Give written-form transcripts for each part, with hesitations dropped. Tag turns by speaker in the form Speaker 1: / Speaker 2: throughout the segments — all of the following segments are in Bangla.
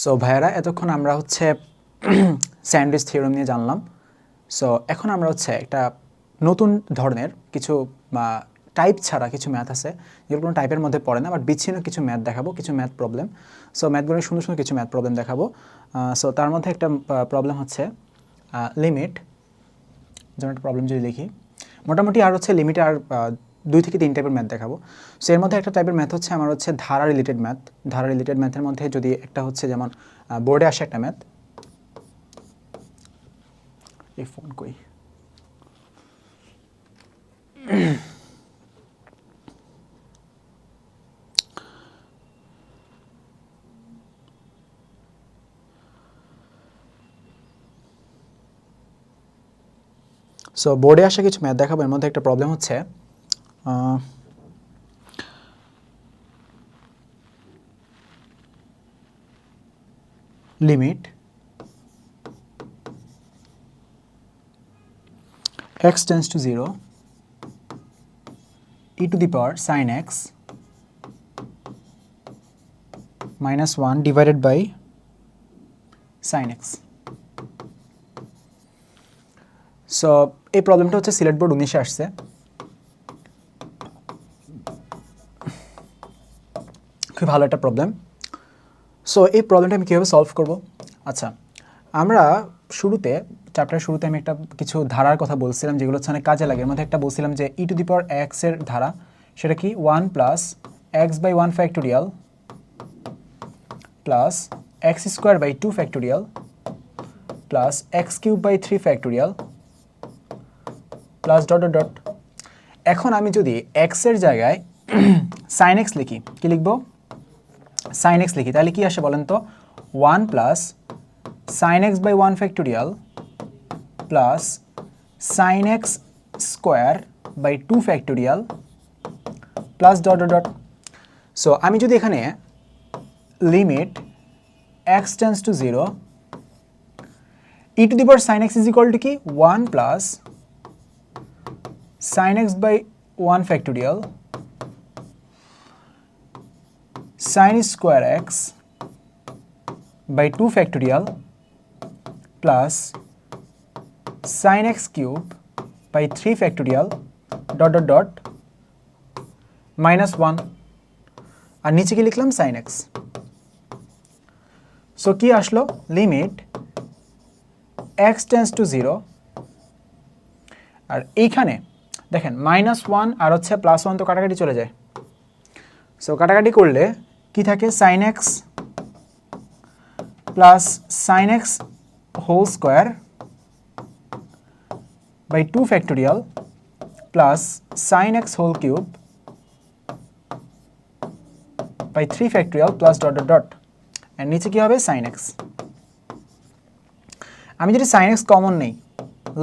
Speaker 1: সো ভাইয়ারা এতক্ষণ আমরা হচ্ছে স্যান্ডউইচ থিওরেম নিয়ে জানলাম। সো এখন আমরা হচ্ছে একটা নতুন ধরনের কিছু টাইপ ছাড়া কিছু ম্যাথ আছে যেগুলো কোনো টাইপের মধ্যে পড়ে না, বাট বিচ্ছিন্ন কিছু ম্যাথ দেখাবো, কিছু ম্যাথ প্রবলেম। সো ম্যাথগুলো সুন্দর সুন্দর কিছু ম্যাথ প্রবলেম দেখাবো। সো তার মধ্যে একটা প্রবলেম হচ্ছে লিমিট, যেমন একটা প্রবলেম যদি লিখি, মোটামুটি আর হচ্ছে লিমিটে আর 2 থেকে 3 টাইপের ম্যাথ দেখাবো। সো এর মধ্যে একটা টাইপের ম্যাথ হচ্ছে আমার হচ্ছে ধারা রিলেটেড ম্যাথ। ধারা রিলেটেড ম্যাথের মধ্যে যদি একটা হচ্ছে যেমন বোর্ডে আসে একটা ম্যাথ, এই ফোন কই, সো বোর্ডে আসা কিছু ম্যাথ দেখাবো। এর মধ্যে একটা প্রবলেম হচ্ছে limit x tends to 0 e to the power sin x minus 1 divided by sin x. So এই প্রবলেমটা হচ্ছে সিলেট বোর্ড 19-এ আসছে। খুব ভালো একটা প্রবলেম। সো এই প্রবলেমটা আমি কীভাবে সলভ করব? আচ্ছা, আমরা চ্যাপ্টারের শুরুতে আমি একটা কিছু ধারার কথা বলছিলাম যেগুলো হচ্ছে অনেক কাজে লাগে। এর মধ্যে একটা বলছিলাম যে ই টু দি পাওয়ার এক্স এর ধারা, সেটা কি 1 plus x by 1 factorial plus x square by 2 factorial plus x cube by 3 factorial plus dot dot dot. এখন আমি যদি এক্স এর জায়গায় সাইন এক্স লিখি, কি লিখবো? সাইন এক্স লিখি, তাহলে কি আসে বলেন তো? 1 plus sine x by 1 factorial plus sine x square by 2 factorial plus dot dot dot. So আমি যদি এখানে limit x tends to 0 e to the power sine x is equal to কি 1 plus sine x by 1 factorial sin square x by 2 factorial plus sin x cube by 3 factorial dot dot dot minus 1 আর নিচে কি লিখলাম? sin x। সো কি আসলো? লিমিট x tends to 0, আর এইখানে দেখেন -1 আর হচ্ছে +1 তো কাটাকাটি চলে যায়। সো কাটাকাটি করলে কি থাকে? sin x plus sin x whole square by 2 factorial plus sin x whole cube by 3 factorial plus dot dot dot, আর নিচে কি হবে? sin x। আমি যদি sin x কমন নেই,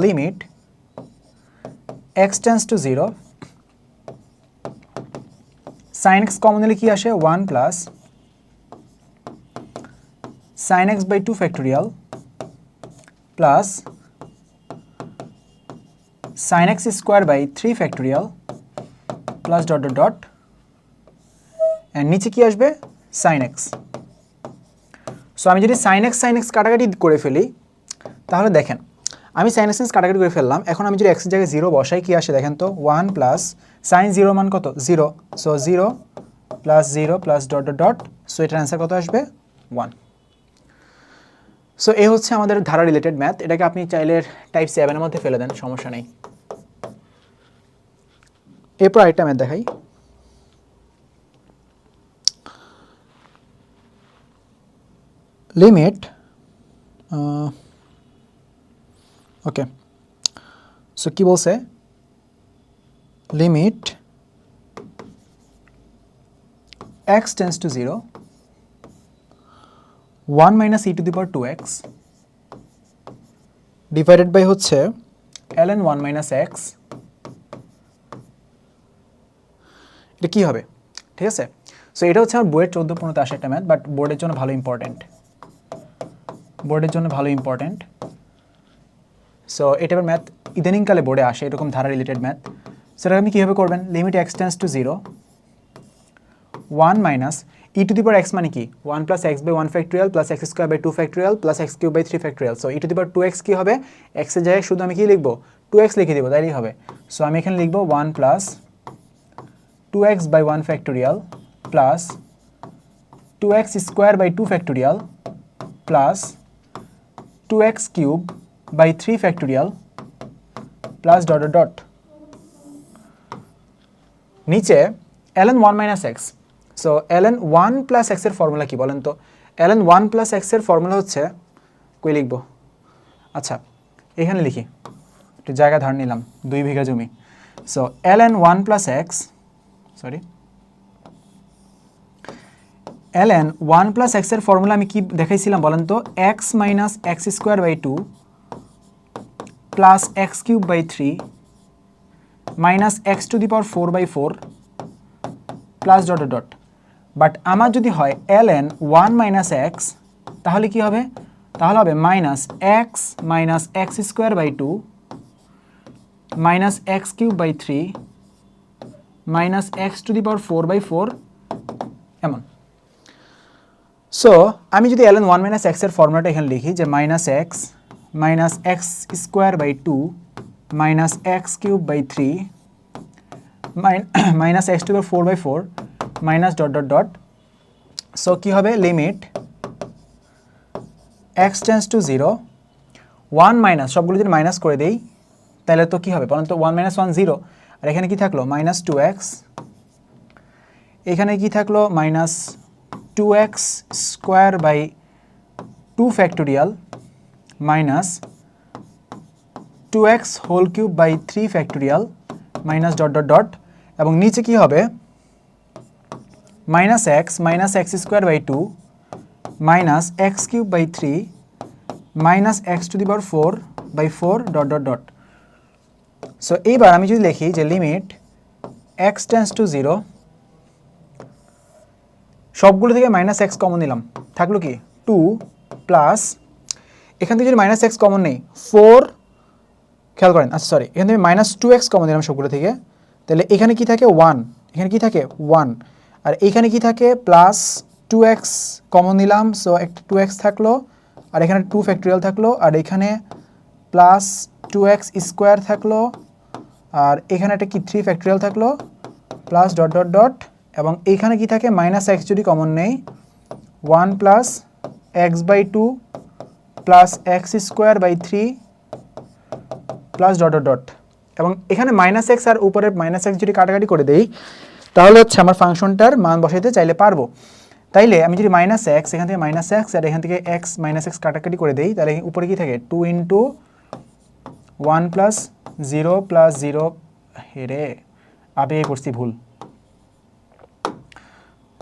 Speaker 1: limit x tends to 0, sin x common নিলে কি আসে? 1 plus sin x by 2 factorial plus sin x square by 3 factorial plus dot dot dot, and নিচে কি আসবে? sin x। সো আমি যদি sin x কাটাকাটি করে ফেলি, তাহলে দেখেন আমি sin x কাটাকাটি করে ফেললাম। এখন আমি যদি x এর জায়গায় 0 বসাই, কি আসে দেখেন তো? 1 প্লাস sin 0 মান কত? 0। So 0 plus 0 plus dot dot dot, so এটার অ্যান্সার কত আসবে? 1। সো এই হচ্ছে আমাদের ধারা রিলেটেড ম্যাথ। এটাকে আপনি চাইলে টাইপ 7 এর মধ্যে ফেলে দেন, সমস্যা নেই। এরপর আরেকটা ম্যাথ দেখাই। লিমিট ওকে, সো কি বলছে? Limit x tends to 0 1 minus e to the power 2x divided by হচ্ছে ln 1 minus x। এটা কি হবে? ঠিক আছে, সো এটা হচ্ছে আমার বইয়ের 14-15-তে আসা একটা ম্যাথ, বাট বোর্ডের জন্য ভালো ইম্পর্টেন্ট। সো এটা ম্যাথ ইদানিংকালে বোর্ডে আসে, এরকম ধারা রিলেটেড ম্যাথ। সেটা আপনি কীভাবে করবেন? Limit x tends to 0 1 minus, e to the power x মানে কি 1 plus x by 1 factorial plus x square by 2 factorial plus x cube by 3 factorial. So e to the power 2x কি হবে, x এর জায়গায় শুধু আমি কি লিখবো 2x লিখে দিব, তাইলেই হবে। সো আমি এখানে লিখবো 1 plus 2x by 1 factorial plus 2x square by 2 factorial plus 2x cube by 3 factorial plus dot dot dot. নিচে ln 1 minus x. So ln 1 plus এক্সের ফর্মুলা কি বলেন তো? ln 1 প্লাস এক্সের ফর্মুলা হচ্ছে, কই লিখব, আচ্ছা এখানে লিখি, একটু জায়গা ধার নিলাম, 2 বিঘা জমি। So ln 1 plus x, sorry ln 1 plus এক্সের ফর্মুলা আমি কি দেখাইছিলাম বলেন তো? X minus x square by 2 plus x cube by 3 minus x to the power 4 by 4 plus dot dot dot. But আমার যদি হয় ln 1 মাইনাস এক্স, তাহলে কি হবে? তাহলে হবে minus x square by 2 minus x cube by 3 minus x to the power 4 by 4 এমন। সো আমি যদি ln 1 মাইনাস এক্সের ফর্মুলাটা এখানে লিখি যে minus x square by 2 minus x cube by 3 minus x to the power 4 by 4 minus dot dot dot. So কী হবে, limit x tends to 0 1 minus, সবগুলো যদি মাইনাস করে দেই তাহলে তো কী হবে বলেন তো? 1 মাইনাস 1 0, আর এখানে কি থাকলো মাইনাস 2x, এখানে কি থাকলো minus 2x square by 2 factorial minus 2x whole cube by 3 factorial minus dot dot dot. এবং নিচে কি হবে minus x square by 2 minus x cube by 3 minus x to the power 4 by 4 dot dot dot. So এইবার আমি যদি লিখি যে লিমিট এক্স টেন্স টু 0, সবগুলো থেকে মাইনাস এক্স কমন নিলাম, থাকলো কি 2 প্লাস, এখান থেকে যদি মাইনাস এক্স কমন নেই 4, খেয়াল করেন, আচ্ছা সরি, এখান থেকে মাইনাস 2x কমন দিলাম সবগুলো থেকে, তাহলে এখানে কি থাকে 1, এখানে কি থাকে 1, আর এইখানে কি থাকে প্লাস 2x কমন নিলাম, সো একটা 2x থাকলো, আর এখানে 2 ফ্যাক্টোরিয়াল থাকলো, আর এখানে প্লাস 2x স্কোয়ার থাকলো, আর এখানে একটা কি 3 ফ্যাক্টোরিয়াল থাকলো প্লাস ডট ডট ডট। এবং এইখানে কি থাকে মাইনাস এক্স যদি কমন নেই 1 plus x by 2 plus x square by 3 plus dot dot dot. এবং এখানে মাইনাস এক্স আর উপরে মাইনাস এক্স যদি কাটাকাটি করে দেই তাহলে হচ্ছে আমার ফাংশনটার মান বসাইতে চাইলে পারবো। তাইলে আমি যদি মাইনাস এক্স, এখান থেকে মাইনাস এক্স আর এখান থেকে এক্স মাইনাস এক্স কাটাকাটি করে দেই, তাহলে উপরে কি থাকে 2 ইন্টু 1 প্লাস 0 প্লাস 0, হেরে আবেগে করছি ভুল,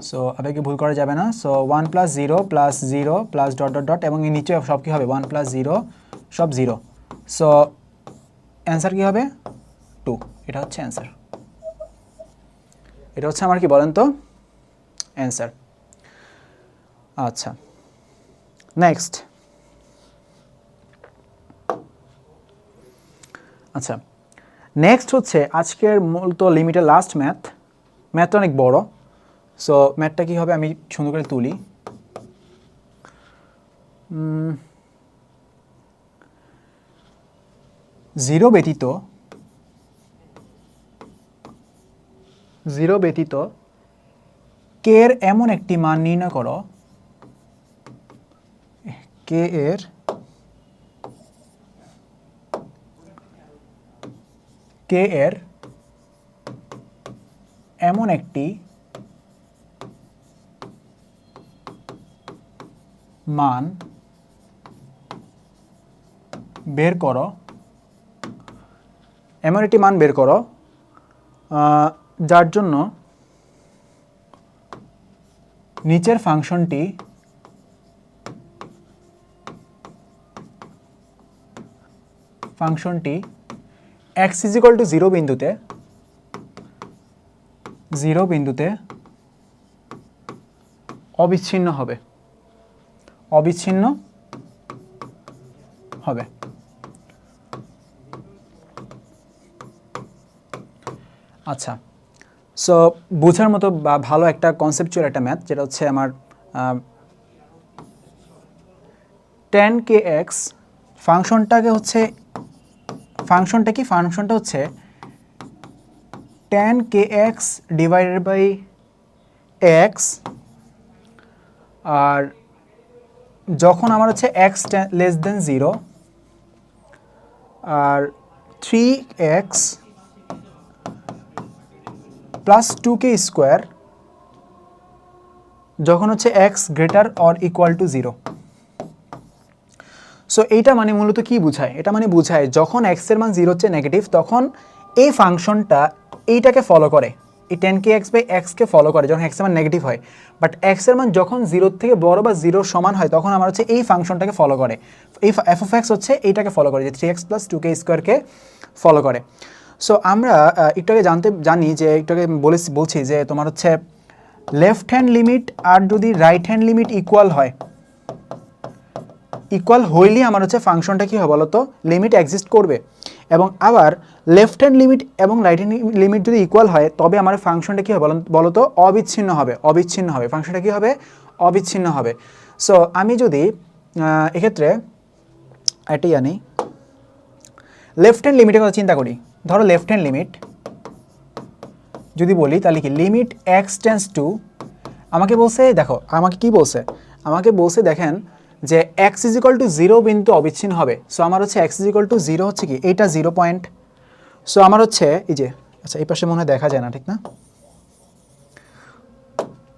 Speaker 1: সো আবেগে ভুল করা যাবে না। So 1 plus 0 plus dot dot dot, এবং এর নিচে সব কী হবে 1 প্লাস 0 সব 0। সো অ্যান্সার কী হবে 2, এটা হচ্ছে অ্যান্সার, এটা হচ্ছে আমার কি বলেন তো অ্যান্সার। আচ্ছা নেক্সট, আচ্ছা নেক্সট হচ্ছে আজকের মূলত লিমিটের লাস্ট ম্যাথটা অনেক বড়। সো ম্যাথটা কী হবে আমি সুন্দর করে তুলি। জিরো ব্যতীত কে এর এমন একটি মান নির্ণয় করো, কে এর এমন একটি মান বের করো, যার জন্য নিচের ফাংশনটি x = 0 বিন্দুতে অবিচ্ছিন্ন হবে। আচ্ছা সো বোঝার মতো বা ভালো একটা কনসেপচুয়াল একটা ম্যাথ, যেটা হচ্ছে আমার tan kx ফাংশনটাকে হচ্ছে ফাংশনটা হচ্ছে tan kx divided by x, আর যখন আমার হচ্ছে x লেস দেন 0 আর 3x প্লাস 2k স্কোয়ার যখন হচ্ছে x greater or equal to 0। So এইটা মানে মূলত কি বোঝায়? এটা মানে বোঝায় যখন x এর মান 0 হচ্ছে নেগেটিভ, তখন এই ফাংশনটা এইটাকে ফলো করে, এই tan kx বাই x কে ফলো করে যখন x এর মান নেগেটিভ হয়। বাট x এর মান যখন 0 থেকে বড় বা 0 সমান হয়, তখন আমার হচ্ছে এই ফাংশনটাকে ফলো করে, এই f of x হচ্ছে এইটাকে ফলো করে, যে 3x প্লাস 2k স্কোয়ারকে ফলো করে। সো আমরা একটু আগে জানি যে একটু আগে বলছি যে তোমার হচ্ছে লেফট হ্যান্ড লিমিট আর যদি রাইট হ্যান্ড লিমিট ইকুয়াল হয়, ইকুয়াল হইলে আমার হচ্ছে ফাংশনটা কী হবে বলতো, লিমিট এক্সিস্ট করবে। এবং আবার লেফট হ্যান্ড লিমিট এবং রাইট হ্যান্ড লিমিট যদি ইকুয়াল হয়, তবে আমার ফাংশনটা কী হবে বলতো, অবিচ্ছিন্ন হবে ফাংশনটা কী হবে, অবিচ্ছিন্ন হবে। সো আমি যদি এক্ষেত্রে এটাই জানি, লেফট হ্যান্ড লিমিটের কথা চিন্তা করি, ধরো লেফট হ্যান্ড লিমিট যদি বলি, তাহলে কি লিমিট x টেন্স টু, আমাকে বলছে, দেখো আমাকে কি বলছে, আমাকে বলছে দেখেন যে x ইজ ইকুয়াল টু 0 বিন্দু অবিচ্ছিন্ন হবে। সো আমার হচ্ছে x ইজ ইকুয়াল টু 0 হচ্ছে কি, এইটা 0 পয়েন্ট। সো আমার হচ্ছে এই যে, আচ্ছা এই পাশে মনে হয় দেখা যায় না, ঠিক না?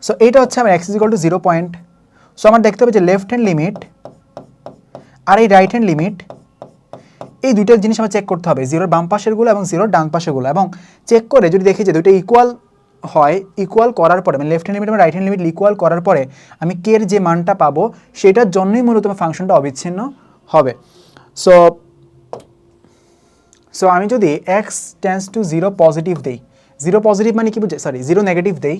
Speaker 1: সো এইটা হচ্ছে আমার x is equal to 0 point. So আমার দেখতে হবে যে লেফট হ্যান্ড লিমিট আর এই রাইট হ্যান্ড লিমিট, এই দুইটা জিনিস আমার চেক করতে হবে, 0-র বাম পাশেরগুলো এবং 0-র ডান পাশেরগুলো, এবং চেক করে যদি দেখি যে দুইটা ইকুয়াল হয়, ইকুয়াল করার পরে মানে লেফট হ্যান্ড লিমিট এবং রাইট হ্যান্ড লিমিট ইকুয়াল করার পরে আমি কে এর যে মানটা পাবো, সেটার জন্যই মূলত ফাংশনটা অবিচ্ছিন্ন হবে। সো আমি যদি x টেন্স টু 0 পজিটিভ দেই, 0 পজিটিভ মানে কি বুঝে, সরি 0 নেগেটিভ দেই,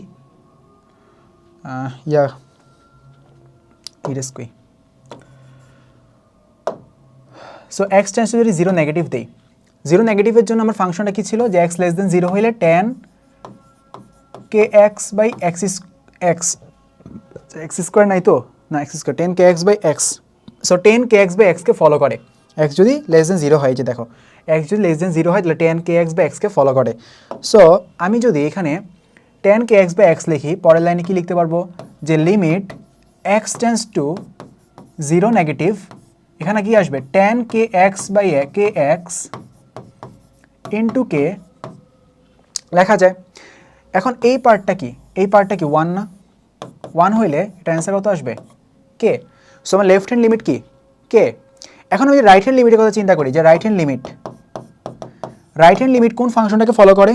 Speaker 1: সো x টেন্স টু যদি 0 নেগেটিভ দেই, 0 নেগেটিভের জন্য আমার ফাংশনটা কি ছিল, যে x লেস দেন 0 হইলে tan kx by x square নাই তো, না x square, tan kx by x। So tan kx by x কে ফলো করে, x যদি লেস দেন 0 হয়, যে দেখো x যদি লেস দেন 0 হয়, তাহলে tan kx বাই x কে ফলো করে। সো আমি যদি এখানে tan kx বাই x লিখি, পরের লাইনে কি লিখতে পারবো, যে limit x tends to 0 negative, এখানে কি আসবে, tan kx by kx into k লেখা যায়। এখন এই পার্টটা কি, এই পার্টটা কি 1 না, 1 হইলে এটা অ্যান্সার কত আসবে, k। সো আমার লেফট হ্যান্ড লিমিট কি, k। এখন আমি রাইট হ্যান্ড লিমিটের কথা চিন্তা করি, যে রাইট হ্যান্ড লিমিট কোন ফাংশনটাকে ফলো করে,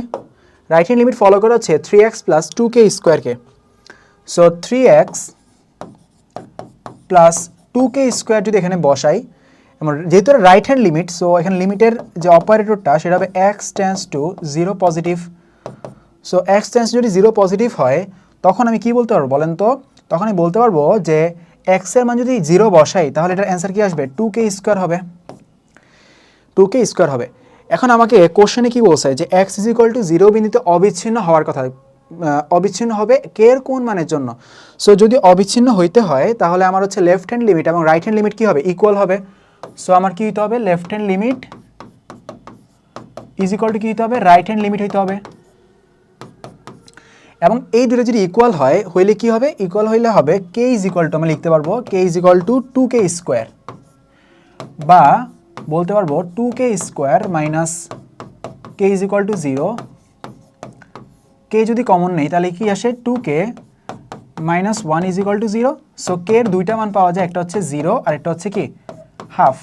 Speaker 1: রাইট হ্যান্ড লিমিট ফলো করে হচ্ছে 3x প্লাস 2k স্কোয়ারকে। So 3x plus 2k square যদি এখানে বসাই, যেহেতু রাইট হ্যান্ড লিমিট, সো এখানে লিমিটের যে অপারেটরটা সেটা হবে x tends to 0 positive. So x tense যদি 0 পজিটিভ হয়, তখন আমি কি বলতে পারবো বলেন তো, তখন আমি বলতে পারবো যে x এর মান যদি 0 বসাই, তাহলে এটার অ্যান্সার কি আসবে, 2k স্কোয়ার হবে, 2k স্কোয়ার হবে। এখন আমাকে কোশ্চেনে কি বলছে, যে x ইজ ইকুয়াল টু 0 বিন্দুতে অবিচ্ছিন্ন হওয়ার কথা, অবিচ্ছিন্ন হবে কে এর কোন মানের জন্য। সো যদি অবিচ্ছিন্ন হইতে হয়, তাহলে আমার হচ্ছে লেফট হ্যান্ড লিমিট এবং রাইট হ্যান্ড লিমিট কি হবে, ইকুয়াল হবে। সো আমার কি হইতে হবে, left hand limit is equal to কি হইতে হবে, রাইট হ্যান্ড লিমিট হইতে হবে। এবং এই দুটো যদি ইকুয়াল হয়, হইলে কি হবে, ইকুয়াল হইলে হবে k ইজ ইকুয়াল টু, আমরা লিখতে পারবো k is equal two 2k square, বা বলতে পারবো 2k square minus k is equal to 0। k যদি কমন নেই, তাহলে কি আসে, 2k minus 1 is equal to 0। So k এর দুইটা মান পাওয়া যায়, একটা হচ্ছে 0 আর একটা হচ্ছে কি হাফ।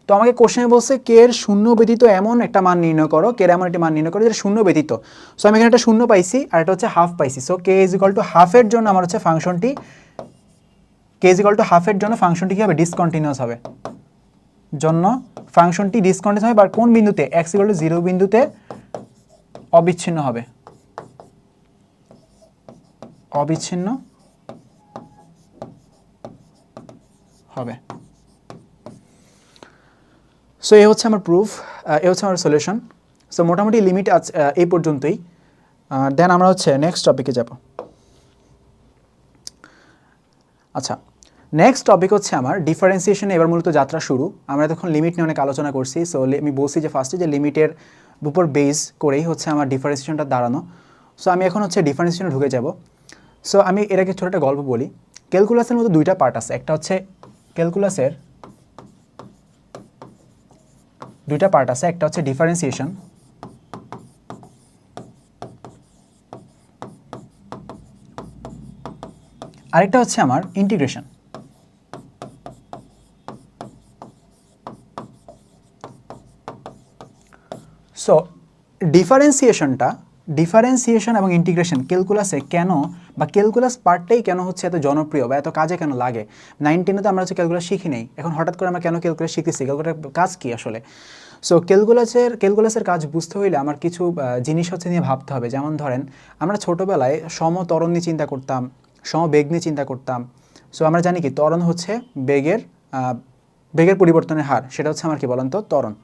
Speaker 1: তো আমাকে কোশ্চেনে বলছে কে এর শূন্য ব্যতীত এমন একটা মান নির্ণয় করো, কে এর এমন একটা মান নির্ণয় করো যেটা শূন্য ব্যতীত। সো আমি এখানে একটা শূন্য পাইছি আর একটা হচ্ছে হাফ পাইছি। So k is equal to হাফের জন্য আমার হচ্ছে ফাংশনটি, কে ইজ ইকুয়াল টু হাফের জন্য ফাংশনটি কি হবে, ডিসকন্টিনিউয়াস হবে, জন্য ফাংশনটি ডিসকন্টিনিউয়াস হবে, বা কোন বিন্দুতে, x ইকুয়াল টু 0 বিন্দুতে অবিচ্ছিন্ন হবে, অবিচ্ছিন্ন হবে। সো এই হচ্ছে আমার প্রুফ, এই হচ্ছে আমার সলিউশন। সো মোটামুটি লিমিট এই পর্যন্তই। দেন আমরা হচ্ছে নেক্সট টপিকে যাব। আচ্ছা, নেক্সট টপিক হচ্ছে আমার ডিফারেন্সিয়েশন। এবার মূলত যাত্রা শুরু। আমরা তখন লিমিট নিয়ে অনেক আলোচনা করছি। সো আমি বলছি যে ফার্স্টে যে লিমিটের উপর বেস করেই হচ্ছে আমার ডিফারেন্সিয়েশনটা দাঁড়ানো। সো আমি এখন হচ্ছে ডিফারেন্সিয়েশনে ঢুকে যাব। সো আমি এর আগে ছোটো একটা গল্প বলি। ক্যালকুলাসের মধ্যে দুইটা পার্ট আছে। একটা হচ্ছে ক্যালকুলাসের দুইটা পার্ট আছে, একটা হচ্ছে ডিফারেন্সিয়েশন, আরেকটা হচ্ছে আমার ইন্টিগ্রেশন। সো ডিফারেন্সিয়েশন এবং ইন্টিগ্রেশন ক্যালকুলাসে কেন, বা ক্যালকুলাস পার্টটাই কেন হচ্ছে এত জনপ্রিয় বা এত কাজে কেন লাগে? 9, 10 তো আমরা হচ্ছে ক্যালকুলাস শিখি নেই, এখন হঠাৎ করে আমরা কেন ক্যালকুলাস শিখতেছি? ক্যালকুলাসের কাজ কী আসলে? সো ক্যালকুলাসের কাজ বুঝতে হইলে আমার কিছু জিনিস হচ্ছে নিয়ে ভাবতে হবে। যেমন ধরেন, আমরা ছোটোবেলায় সমত্বরণ নিয়ে চিন্তা করতাম, সমবেগ নিয়ে চিন্তা করতাম। সো আমরা জানি কি ত্বরণ হচ্ছে বেগের পরিবর্তনের হার, সেটা হচ্ছে আমার কি বলেন তো ত্বরণ।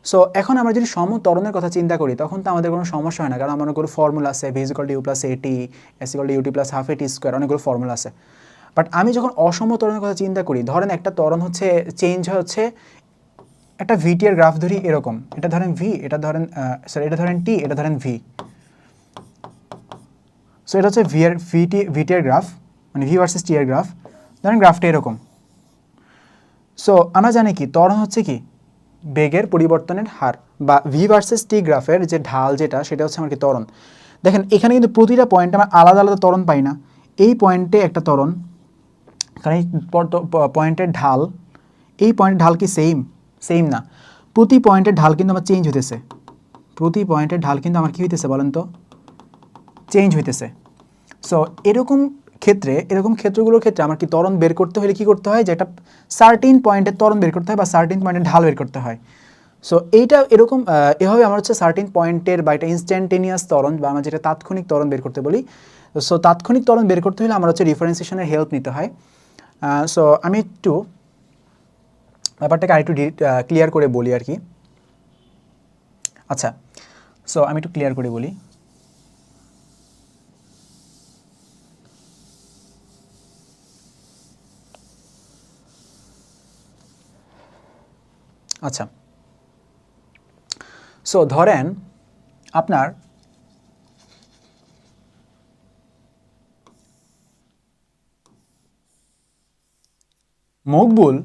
Speaker 1: সো এখন আমরা যদি সমত্বরণের কথা চিন্তা করি তখন তো আমাদের কোনো সমস্যা হয় না, কারণ আমার অনেকগুলো ফর্মুলা আছে, v = u + at, s = ut + ½ at², অনেকগুলো ফর্মুলা আছে। বাট আমি যখন অসমত্বরণের কথা চিন্তা করি, ধরেন একটা ত্বরণ হচ্ছে চেঞ্জ হচ্ছে, একটা ভিটি এর গ্রাফ ধরি এরকম, এটা ধরেন ভি, এটা ধরেন এটা ধরেন টি, এটা ধরেন ভি। সো এটা হচ্ছে ভিটি এর গ্রাফ, মানে ভি ভার্সেস টি এর গ্রাফ। ধরেন গ্রাফটা এরকম। সো আমরা জানি কি ত্বরণ হচ্ছে কি বেগের পরিবর্তনের হার, বা ভি ভার্সেস টি গ্রাফের যে ঢাল যেটা, সেটা হচ্ছে আমার কি ত্বরণ। দেখেন এখানে কিন্তু প্রতিটা পয়েন্টে আমরা আলাদা আলাদা ত্বরণ পাই না। এই পয়েন্টে একটা ত্বরণ, কারণ এই পয়েন্টের ঢাল, এই পয়েন্টের ঢাল কি সেম না। প্রতি পয়েন্টের ঢাল কিন্তু আমার চেঞ্জ হইতেছে, প্রতি পয়েন্টের ঢাল কিন্তু আমার কি হইতেছে বলেন তো, চেঞ্জ হইতেছে। সো এরকম ক্ষেত্রগুলোর ক্ষেত্রে আমার কি ত্বরণ বের করতে হলে কী করতে হয়, যে একটা সার্টিন পয়েন্টের ত্বরণ বের করতে হয়, বা সার্টিন পয়েন্টের ঢাল বের করতে হয়। সো এইটা এরকম এভাবে আমার হচ্ছে সার্টিন পয়েন্টের বা একটা ইনস্ট্যান্টেনিয়াস ত্বরণ, বা আমরা যেটা তাৎক্ষণিক ত্বরণ বের করতে বলি। সো তাৎক্ষণিক ত্বরণ বের করতে হলে আমার হচ্ছে ডিফারেন্সিয়েশনের হেল্প নিতে হয়। সো আমি একটু ব্যাপারটাকে আরেকটু ক্লিয়ার করে বলি আর কি। আচ্ছা, সো আমি একটু ক্লিয়ার করে বলি। আচ্ছা, সো ধরেন আপনার মকবুল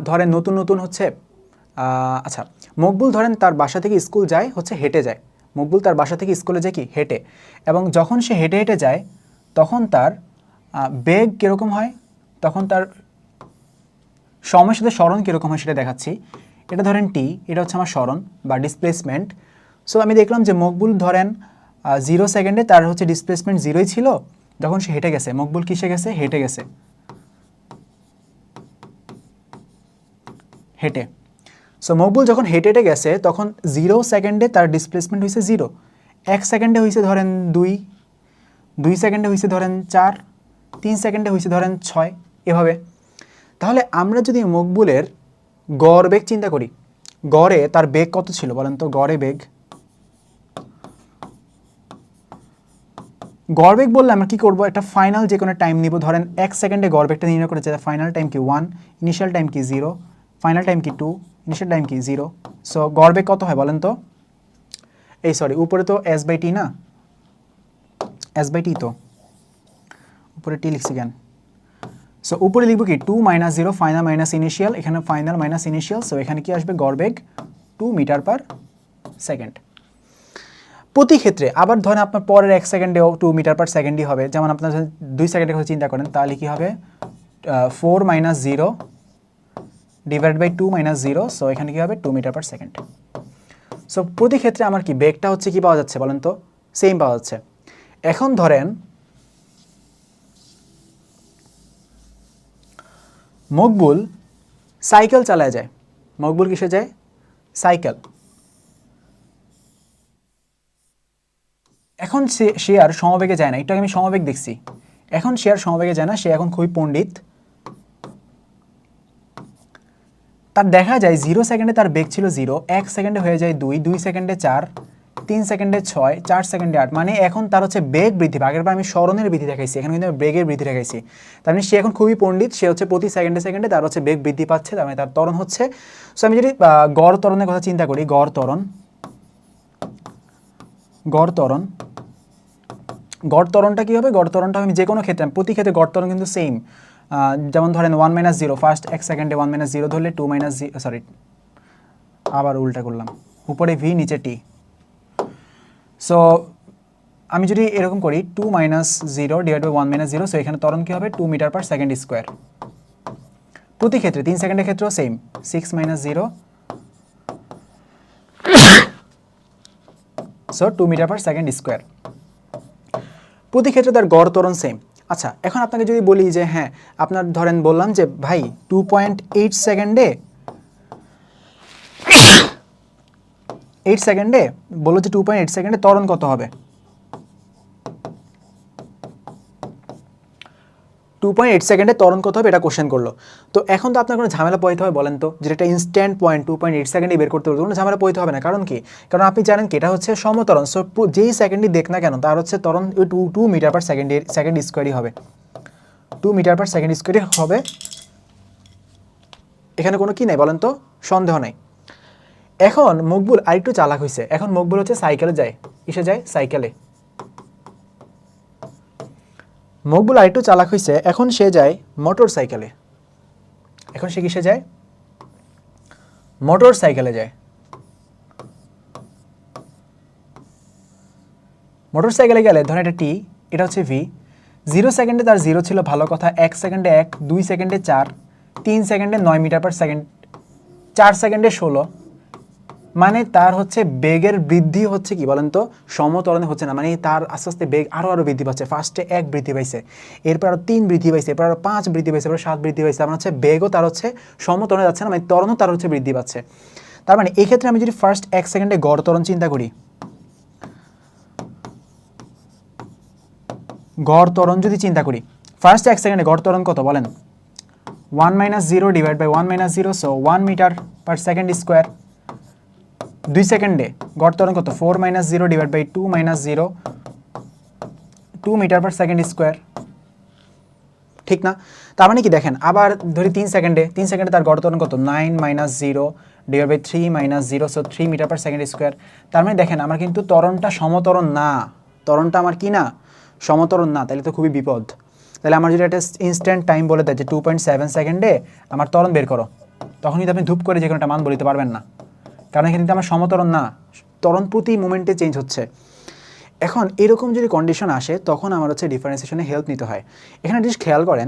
Speaker 1: ধরেন নতুন হচ্ছে আচ্ছা, মকবুল ধরেন তার বাসা থেকে স্কুল যায় হচ্ছে হেঁটে যায়। মকবুল তার বাসা থেকে স্কুলে যায় কি হেঁটে, এবং যখন সে হেঁটে হেঁটে যায় তখন তার বেগ কীরকম হয়, তখন তার সময়ের সাথে সরণ কীরকম হয় সেটা দেখাচ্ছি। এটা ধরেন টি, এটা হচ্ছে আমার সরণ বা ডিসপ্লেসমেন্ট। সো আমি দেখলাম যে মকবুল ধরেন 0 সেকেন্ডে তার হচ্ছে ডিসপ্লেসমেন্ট 0ই ছিল, যখন সে হেঁটে গেছে। মকবুল কিসে গেছে? হেঁটে গেছে, হেঁটে। সো মকবুল যখন হেঁটে হেঁটে গেছে তখন 0 সেকেন্ডে তার ডিসপ্লেসমেন্ট হয়েছে 0, 1 সেকেন্ডে হয়েছে ধরেন 2, 2 সেকেন্ডে হয়েছে ধরেন 4, 3 সেকেন্ডে হয়েছে ধরেন 6, এভাবে। তাহলে আমরা যদি মকবুলের গড় বেগ চিন্তা করি, গড়ে তার বেগ কত ছিল বলেন তো? গড়ে বেগ, গড় বেগ বললে আমরা কী করবো, একটা ফাইনাল যে কোনো টাইম নিব। ধরেন 1 সেকেন্ডে গড় বেগটা নির্ণয় করেছে, ফাইনাল টাইম কি 1, ইনিশিয়াল টাইম কি 0, ফাইনাল টাইম কি 2, ইনিশিয়াল টাইম কি 0। সো গড় বেগ কত হয় বলেন তো? এই সরি, উপরে তো s/t না, s/t তো উপরে টি লিখছি কেন? সো উপরে লিখবো কি 2 - 0, ফাইনাল মাইনাস ইনিশিয়াল, এখানে ফাইনাল মাইনাস ইনিশিয়াল। সো এখানে কি আসবে? গড় বেগ 2 মিটার/সেকেন্ড। প্রতি ক্ষেত্রে আবার ধরেন আপনার পরের 1 সেকেন্ডেও 2 মিটার/সেকেন্ডই হবে। যেমন আপনার 2 সেকেন্ডের কথা চিন্তা করেন, তাহলে কি হবে 4 - 0 / 2 - 0। সো এখানে কি হবে 2 মিটার/সেকেন্ড। সো প্রতি ক্ষেত্রে আমার কি বেগটা হচ্ছে কি পাওয়া যাচ্ছে বলেন তো? সেম পাওয়া যাচ্ছে। এখন ধরেন মকবুল সাইকেল চালায় যায়। মকবুল কিসে যায়? সাইকেল। এখন সে আর সমবেগে যায় না, একটু আগে আমি সমবেগ দেখছি। এখন সে আর সমবেগে যায় না, সে এখন খুবই পণ্ডিত। তার দেখা যায় 0 সেকেন্ডে তার বেগ ছিল 0, 1 সেকেন্ডে হয়ে যায় 2, 2 সেকেন্ডে 4, 3 সেকেন্ডে 6, 4 সেকেন্ডে 8, মানে এখন তার হচ্ছে বেগ বৃদ্ধি পায়। আগেরবার আমি স্মরণের বৃদ্ধি দেখাইছি, এখানে কিন্তু আমি বেগের বৃদ্ধি দেখাইছি। তার মানে সে এখন খুবই পণ্ডিত, সে হচ্ছে প্রতি সেকেন্ডে সেকেন্ডে তার হচ্ছে বেগ বৃদ্ধি পাচ্ছে, তার মানে তার ত্বরণ হচ্ছে। সো আমি যদি গড় ত্বরণের কথা চিন্তা করি, গড় ত্বরণটা কী হবে? গড় ত্বরণটা আমি যে কোনো ক্ষেত্রে, প্রতি ক্ষেত্রে গড় ত্বরণ কিন্তু সেম। যেমন ধরেন 1 - 0, ফার্স্ট 1 সেকেন্ডে 1 - 0 ধরলে 2 - 0, সরি আবার উল্টা করলাম, উপরে ভি নিচে টি। সো আমি যদি এরকম করি 2 - 0 / 1 - 0, সো এখানে ত্বরণ কী হবে? 2 মিটার/সেকেন্ড স্কোয়ার। প্রতি ক্ষেত্রে 3 সেকেন্ডের ক্ষেত্রেও সেম, 6 - 0, সো 2 মিটার/সেকেন্ড স্কোয়ার। প্রতি ক্ষেত্রে তার গড় ত্বরণ সেম। আচ্ছা, এখন আপনাকে যদি বলি যে হ্যাঁ, আপনার ধরেন বললাম যে ভাই 2.8 সেকেন্ডে বললো যে 2.8 সেকেন্ডে ত্বরণ কত হবে? 2.8 সেকেন্ডে ত্বরণ কত হবে এটা কোশ্চেন করলো। তো এখন তো আপনার কোনো ঝামেলা পোহাইতে হবে বলেন তো, যেটা একটা ইনস্ট্যান্ট পয়েন্ট 2.8 সেকেন্ডে বের করতে হবে, কোনো ঝামেলা পোহাইতে হবে না। কারণ কি? কারণ আপনি জানেন কি এটা হচ্ছে সমত্বরণ। সো যেই সেকেন্ডই দেখ না কেন তার হচ্ছে ত্বরণ 2 মিটার/সেকেন্ড স্কোয়ারই হবে, 2 মিটার/সেকেন্ড স্কোয়ারই হবে। এখানে কোনো কি নাই বলেন তো, সন্দেহ নাই। এখন মকবুল আরেকটু চালাক হয়েছে, এখন মকবুল হচ্ছে সাইকেলে যায়, কিসে যায়? সাইকেলে। মকবুল আরেকটু চালাক হয়েছে, এখন সে যায় মোটর সাইকেলে। এখন সে কিসে যায়? মোটর সাইকেলে যায়। মোটর সাইকেলে গেলে ধরেন এটা টি, এটা হচ্ছে ভি। 0 সেকেন্ডে তার 0 ছিল, ভালো কথা। 1 সেকেন্ডে 1, 2 সেকেন্ডে 4, 3 সেকেন্ডে 9 মিটার/সেকেন্ড, 4 সেকেন্ডে 16, মানে তার হচ্ছে বেগের বৃদ্ধি হচ্ছে কি বলেন তো, সমত্বরণে হচ্ছে না, মানে তার আস্তে আস্তে বেগ আরও বৃদ্ধি পাচ্ছে। ফার্স্টে 1 বৃদ্ধি পাইছে, এরপর আরও 3 বৃদ্ধি পাইছে, এরপর আরও 5 বৃদ্ধি পাইছে, এরপর 7 বৃদ্ধি পাইছে। আমার হচ্ছে বেগও তার হচ্ছে সমত্বরণে যাচ্ছে না, মানে ত্বরণও তার হচ্ছে বৃদ্ধি পাচ্ছে। তার মানে এই ক্ষেত্রে আমি যদি ফার্স্ট 1 সেকেন্ডে গড় ত্বরণ চিন্তা করি, ফার্স্ট 1 সেকেন্ডে গড় ত্বরণ কত বলেন? 1 - 0 / 1 - 0, সো 1 মিটার/সেকেন্ড স্কোয়ার। 2 সেকেন্ডে গড় ত্বরণ কত? 4 - 0 / 2 - 0, 2 মিটার/সেকেন্ড স্কোয়ার। ঠিক না? তার মানে কি দেখেন, আবার ধরি 3 সেকেন্ডে তার গড় ত্বরণ কত? 9 - 0 / 3 - 0, সো 3 মিটার/সেকেন্ড স্কোয়ার। তার মানে দেখেন আমার কিন্তু ত্বরণটা সমত্বরণ না, ত্বরণটা আমার কি না? সমত্বরণ না। তাহলে তো খুবই বিপদ। তাহলে আমার যদি একটা ইনস্ট্যান্ট টাইম বলে দেয় যে 2.7 সেকেন্ডে আমার ত্বরণ বের করো, তখন কিন্তু আপনি ধূপ করে যে কোনো একটা মান বলতে পারবেন না, কারণ এখানে কিন্তু আমার সমত্বরণ না, ত্বরণ প্রতি মোমেন্টে চেঞ্জ হচ্ছে। এখন এরকম যদি কন্ডিশন আসে তখন আমার হচ্ছে ডিফারেন্সিয়েশনে হেল্প নিতে হয়। এখানে জিনিস খেয়াল করেন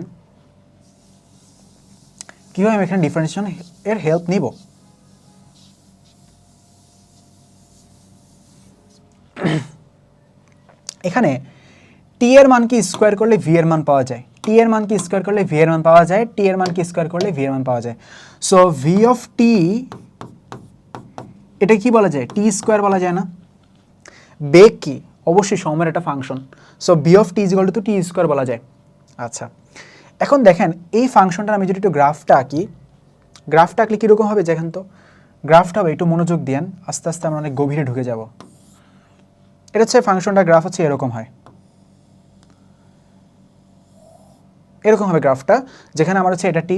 Speaker 1: কীভাবে আমি এখানে ডিফারেন্সিয়েশন এর হেল্প নিব। এখানে টি এর মানকে স্কোয়ার করলে ভি এর মান পাওয়া যায়, টি এর মানকে স্কোয়ার করলে ভি এর মান পাওয়া যায়, টি এর মানকে স্কোয়ার করলে ভি এর মান পাওয়া যায়। সো ভি অফ টি, এটা কি বলা যায়? টি স্কোয়ার বলা যায় না? বেগ কি? অবশ্যই সময়ের একটা function. So V of T equal to T square বলা যায়। আচ্ছা, এখন দেখেন এই ফাংশনটা আমি যদি একটু গ্রাফটা আঁকি, গ্রাফটা আঁকলে কীরকম হবে দেখেন তো। গ্রাফটা হবে, একটু মনোযোগ দিয়েন, আস্তে আস্তে আমরা অনেক গভীরে ঢুকে যাব। এটা হচ্ছে ফাংশনটা, গ্রাফ হচ্ছে এরকম হয়, এরকম হবে গ্রাফটা, যেখানে আমার হচ্ছে এটা টি,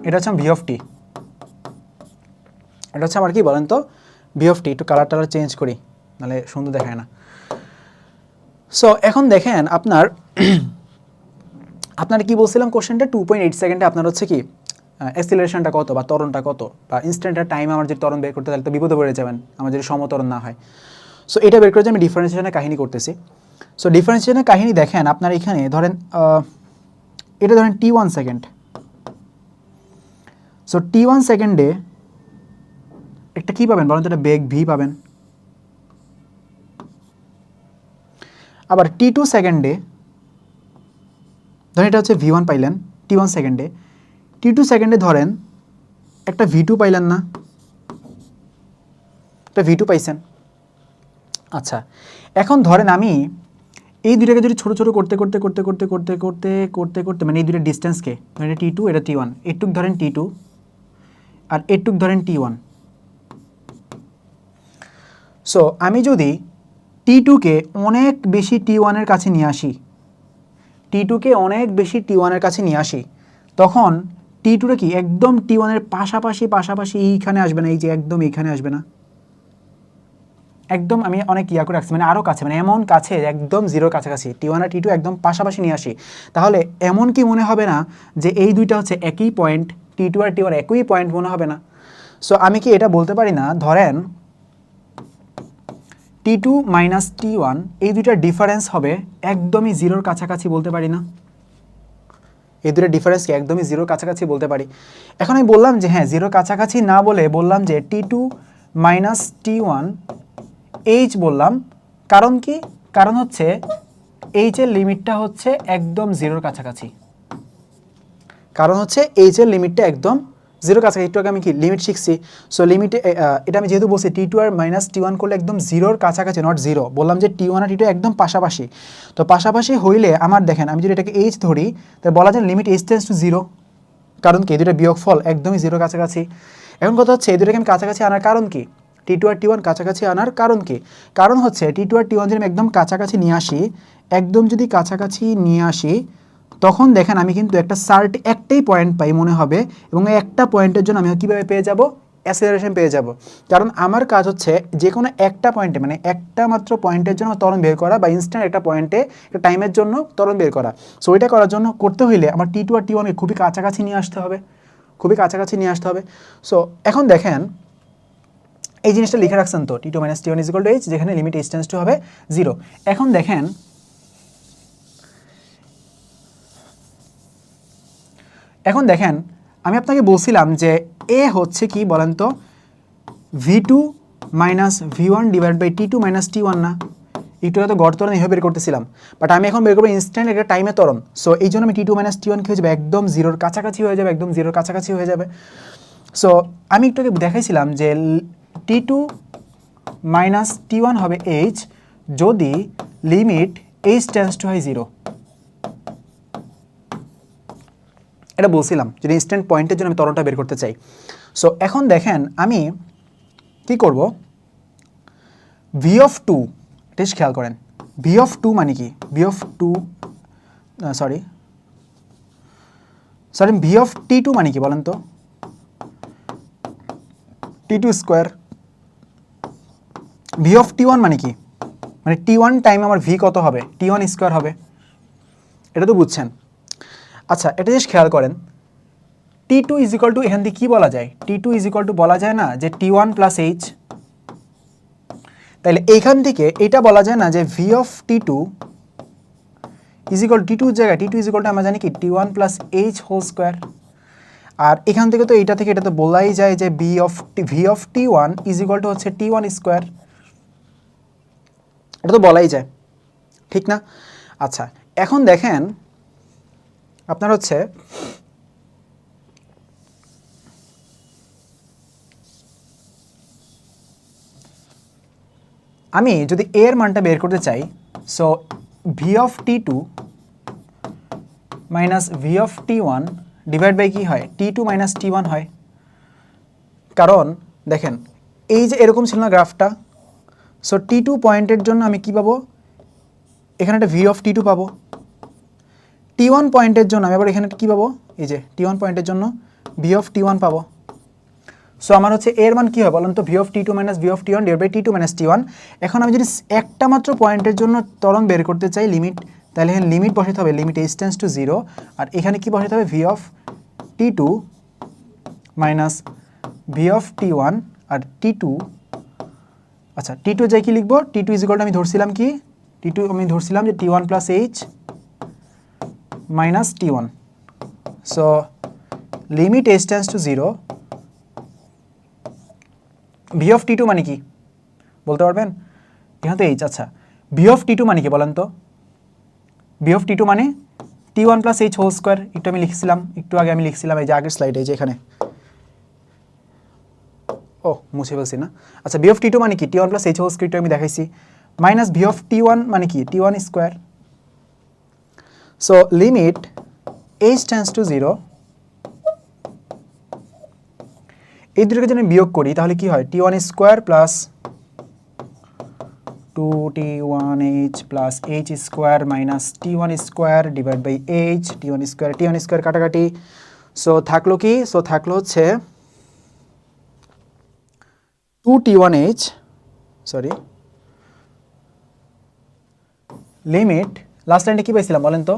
Speaker 1: এটা হচ্ছে ভি অফ টি, এটা হচ্ছে আমার কি বলেন তো ভি অফ টি। একটু কালার টালার চেঞ্জ করি, নাহলে সুন্দর দেখায় না। সো এখন দেখেন আপনার আপনার কি বলছিলাম কোশ্চেনটা, 2.8 সেকেন্ডে আপনার হচ্ছে কি অ্যাক্সিলারেশনটা কত বা ত্বরণটা কত, বা ইনস্ট্যান্টের টাইম আমার যদি ত্বরণ বের করতে তাহলে তো বিপদে পড়ে যাবেন আমার যদি সমত্বরণ না হয়। সো এটা বের করে যে আমি ডিফারেন্সিয়েশনের কাহিনী করতেছি। সো ডিফারেন্সিয়েশনের কাহিনী দেখেন আপনার এখানে ধরেন এটা ধরেন t1 সেকেন্ড। সো t1 সেকেন্ডে একটা কী পাবেন বলেন তো, একটা বেগ ভি পাবেন। আবার t2 সেকেন্ডে ধরেন এটা হচ্ছে v1 পাইলেন t1 সেকেন্ডে, t2 সেকেন্ডে ধরেন একটা v2 পাইলেন না, একটা v2 পাইছেন। আচ্ছা, এখন ধরেন আমি এই দুইটাকে যদি ছোটো ছোটো করতে করতে করতে করতে করতে করতে করতে করতে মানে এই দুইটা ডিস্টেন্সকে ধরেন এটা t2 এটা t1, এটুক ধরেন t2 আর এটুক ধরেন t1। সো আমি যদি টি টুকে অনেক বেশি টি ওয়ানের কাছে নিয়ে আসি, টি টুকে অনেক বেশি টি ওয়ানের কাছে নিয়ে আসি, তখন টি টুটা কি একদম টি ওয়ানের পাশাপাশি পাশাপাশি এইখানে আসবে না, এই যে একদম এইখানে আসবে না, একদম আমি অনেক ইয়া করে রাখছি, মানে আরও কাছে, মানে এমন কাছে একদম জিরোর কাছাকাছি, টি ওয়ান আর টি টু একদম পাশাপাশি নিয়ে আসি, তাহলে এমন কি মনে হবে না যে এই দুইটা হচ্ছে একই পয়েন্ট, টি টু আর টি ওয়ান একই পয়েন্ট মনে হবে না? সো আমি কি এটা বলতে পারি না, ধরেন টি টু মাইনাস টি ওয়ান এই দুইটার ডিফারেন্স হবে একদমই জিরোর কাছাকাছি, বলতে পারি না? এই দুটোর ডিফারেন্সকে একদমই জিরোর কাছাকাছি বলতে পারি। এখন আমি বললাম যে হ্যাঁ জিরোর কাছাকাছি না বলে বললাম যে টি টু মাইনাস টি ওয়ান এইচ বললাম, কারণ কি? কারণ হচ্ছে এইচের লিমিটটা হচ্ছে একদম জিরোর কাছাকাছি, কারণ হচ্ছে এইচের লিমিটটা একদম জিরোর কাছাকাছি। একটু আগে আমি কি লিমিট শিখছি, সো লিমিটে এটা আমি যেহেতু বলছি টি টু আর মাইনাস টি ওয়ান করলে একদম জিরোর কাছাকাছি, নট জিরো, বললাম যে টি ওয়ান আর টি টু একদম পাশাপাশি, তো পাশাপাশি হইলে আমার দেখেন আমি যদি এটাকে এইচ ধরি তাহলে বলা যায় limit h tends two zero, কারণ কি এই দুটো বিয়োগফল একদমই জিরোর কাছাকাছি। এখন কথা হচ্ছে এই দুটোকে আমি কাছাকাছি আনার কারণ কি, টি টু আর টি ওয়ান কাছাকাছি আনার কারণ কি? কারণ হচ্ছে টি টু আর টি ওয়ান যদি আমি একদম কাছাকাছি নিয়ে আসি, একদম যদি কাছাকাছি নিয়ে আসি, তখন দেখেন আমি কিন্তু একটাই পয়েন্ট পাই মনে হবে, এবং এই একটা পয়েন্টের জন্য আমি কীভাবে পেয়ে যাব? অ্যাসেলারেশন পেয়ে যাব। কারণ আমার কাজ হচ্ছে যে কোনো একটা পয়েন্টে, মানে একটা মাত্র পয়েন্টের জন্য ত্বরণ বের করা, বা ইনস্ট্যান্ট একটা পয়েন্টে একটা টাইমের জন্য ত্বরণ বের করা। সো ওইটা করার জন্য করতে হইলে আমার টি টু আর টি ওয়ানকে খুবই কাছাকাছি নিয়ে আসতে হবে, খুবই কাছাকাছি নিয়ে আসতে হবে। সো এখন দেখেন এই জিনিসটা লিখে রাখছেন তো, টি two minus T one is equal to h, যেখানে লিমিট এইচ টেন্ডস টু হবে জিরো। এখন দেখেন আমি আপনাকে বলছিলাম যে এ হচ্ছে কি বলেন তো, v two minus v one divide by t two minus T one না? একটু হয়তো গড় ত্বরণ এইভাবে বের করতেছিলাম, বাট আমি এখন বের করবো ইনস্ট্যান্ট একটা টাইমে ত্বরণ। সো এই জন্য আমি টি টু মাইনাস টি ওয়ান কী হয়ে যাবে, একদম জিরোর কাছাকাছি হয়ে যাবে, একদম জিরোর কাছাকাছি হয়ে যাবে। সো আমি একটু আগে দেখাইছিলাম যে t two minus T one হবে এইচ যদি লিমিট এইচ টেন্ডস টু হয় জিরো, এটা বলছিলাম যদি ইনস্ট্যান্ট পয়েন্টের জন্য আমি ত্বরণটা বের করতে চাই। সো এখন দেখেন আমি কি করব, ভি অফ টু, টেস্ট খেয়াল করেন, ভি অফ টু মানে কি, V of two sorry V of T two মানে কি বলেন তো, টি two square. V of T one মানে কি, মানে টি ওয়ান টাইম আমার ভি কত হবে, টি ওয়ান স্কোয়ার হবে, এটা তো বুঝছেন। আচ্ছা এটা জিনিস খেয়াল করেন, টি টু ইজ ইকুয়াল টু এখান থেকে কী বলা যায়, টি টু ইজ ইকুয়াল টু বলা যায় না যে টি ওয়ান প্লাস এইচ, তাহলে এইখান থেকে এটা বলা যায় না যে V of T two is equal T টুর জায়গায় T two is equal to আমরা জানি কি টি one plus H whole square, আর এখান থেকে তো এইটা থেকে এটা তো বলাই যায় যে V of T one is equal to হচ্ছে টি ওয়ান স্কোয়ার, এটা তো বলাই যায়, ঠিক না? আচ্ছা এখন দেখেন আপনার হচ্ছে আমি যদি এর মানটা বের করতে চাই, so V of T two minus V of T one divide by কী হয়, টি টু মাইনাস টি ওয়ান হয়। কারণ দেখেন এই যে এরকম ছিল না গ্রাফটা, সো টি টু পয়েন্টের জন্য আমি কি পাবো, এখানে একটা ভি অফ টি টু পাবো, টি ওয়ান পয়েন্টের জন্য আমি আবার এখানে কী পাবো, এই যে টি ওয়ান পয়েন্টের জন্য ভি অফ টি ওয়ান পাবো। সো আমার হচ্ছে এর মান কী হয় বলুন তো, v of T two minus V of T one divide by t two minus T one. এখন আমি যদি একটা মাত্র পয়েন্টের জন্য ত্বরণ বের করতে চাই লিমিট, তাহলে এখানে লিমিট বসাতে হবে, limit H tends to zero, আর এখানে কি বসাতে হবে, V of T two minus V of T one, আর টি টু, আচ্ছা টি টু যাই কি লিখবো, T two is equal to আমি ধরছিলাম কি, টি টু আমি ধরছিলাম যে T one plus H minus T one. So limit H tends to zero, V of T two মানে কি বলতে পারবেন, এখানে তো এইচ, আচ্ছা ভি অফ টি টু মানে কি বলেন তো, ভি অফ টি টু মানে টি one plus H whole square, একটু আমি লিখছিলাম, একটু আগে আমি লিখছিলাম এই যে আগের স্লাইডে, এই যে এখানে, ও মুছে ফেলছি না, আচ্ছা ভি অফ টি টু মানে কি টি one plus H whole square, আমি দেখাইছি, minus V of T one মানে কি টি one square. So limit H tends to zero, এই দুটোকে যদি আমি বিয়োগ করি তাহলে কি হয়, t one square plus 2t1h plus h square minus t1 square divide by h t1 square কাটাকাটি। সো থাকলো কি? সো থাকলো হচ্ছে 2t1h সরি লিমিট লাস্ট লাইনটা কী পাইছিলাম বলেন তো?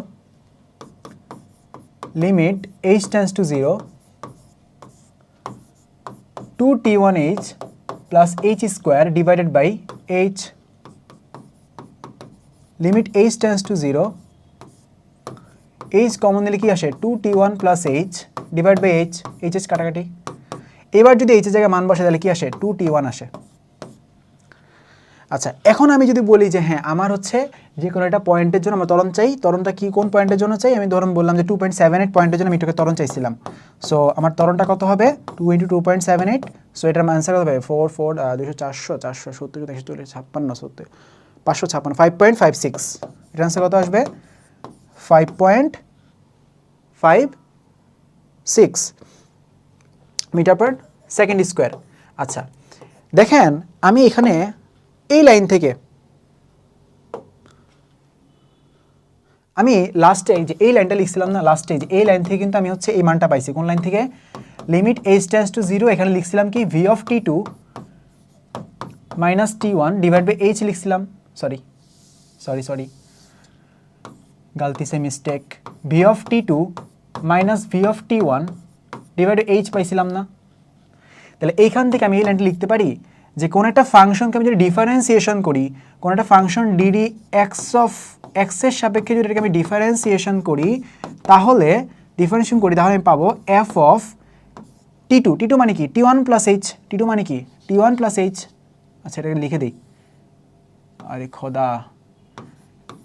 Speaker 1: Limit h tends to 0 2t1h plus h square divided by h limit h tends to 0 h common দিলে কি আসে 2t1 plus h divide by h h কাটাকাটি। এবার যদি h এর জায়গায় মান বসে তাহলে কি আসে 2t1 আসে। আচ্ছা এখন আমি যদি বলি যে হ্যাঁ আমার হচ্ছে যে কোনো একটা পয়েন্টের জন্য আমার ত্বরণ চাই, ত্বরণটা কি কোন পয়েন্টের জন্য চাই? আমি ধরুন বললাম যে 2.78 পয়েন্টের জন্য আমি এটাকে ত্বরণ চাইছিলাম। সো আমার ত্বরণটা কত হবে 2 × 2.78। সো এটার আনসার কত হবে 4 4 200 400 470 140 56 70 556 5.56। এটার আনসার কত আসবে 5.56 মিটার পার সেকেন্ড স্কোয়ার। আচ্ছা দেখেন আমি এখানে এই লাইন থেকে আমি লাস্টে যে এই লাইনটা লিখছিলাম না, লাস্টে যে এই লাইন থেকে কিন্তু আমি হচ্ছে এই মানটা পাইছি। কোন লাইন থেকে? লিমিট h টেন্ডস টু 0 এখানে লিখছিলাম কি v of t2 minus t1 divide by h লিখছিলাম। সরি গালতি সে mistake. v of t2 minus v of t1 divide by h পাইছিলাম না? তাহলে এইখান থেকে আমি এই লাইনটা লিখতে পারি যে কোন একটা ফাংশনকে আমি যদি ডিফারেন্সিয়েশন করি, কোন একটা function DD x of x এর সাপেক্ষে যদি এটাকে আমি ডিফারেন্সিয়েশন করি তাহলে আমি পাবো এফ অফ টি টু মানে কি টি1 প্লাস এইচ, টি2 মানে কি টি1 প্লাস এইচ। আচ্ছা এটাকে লিখে দিই, আরে খোদা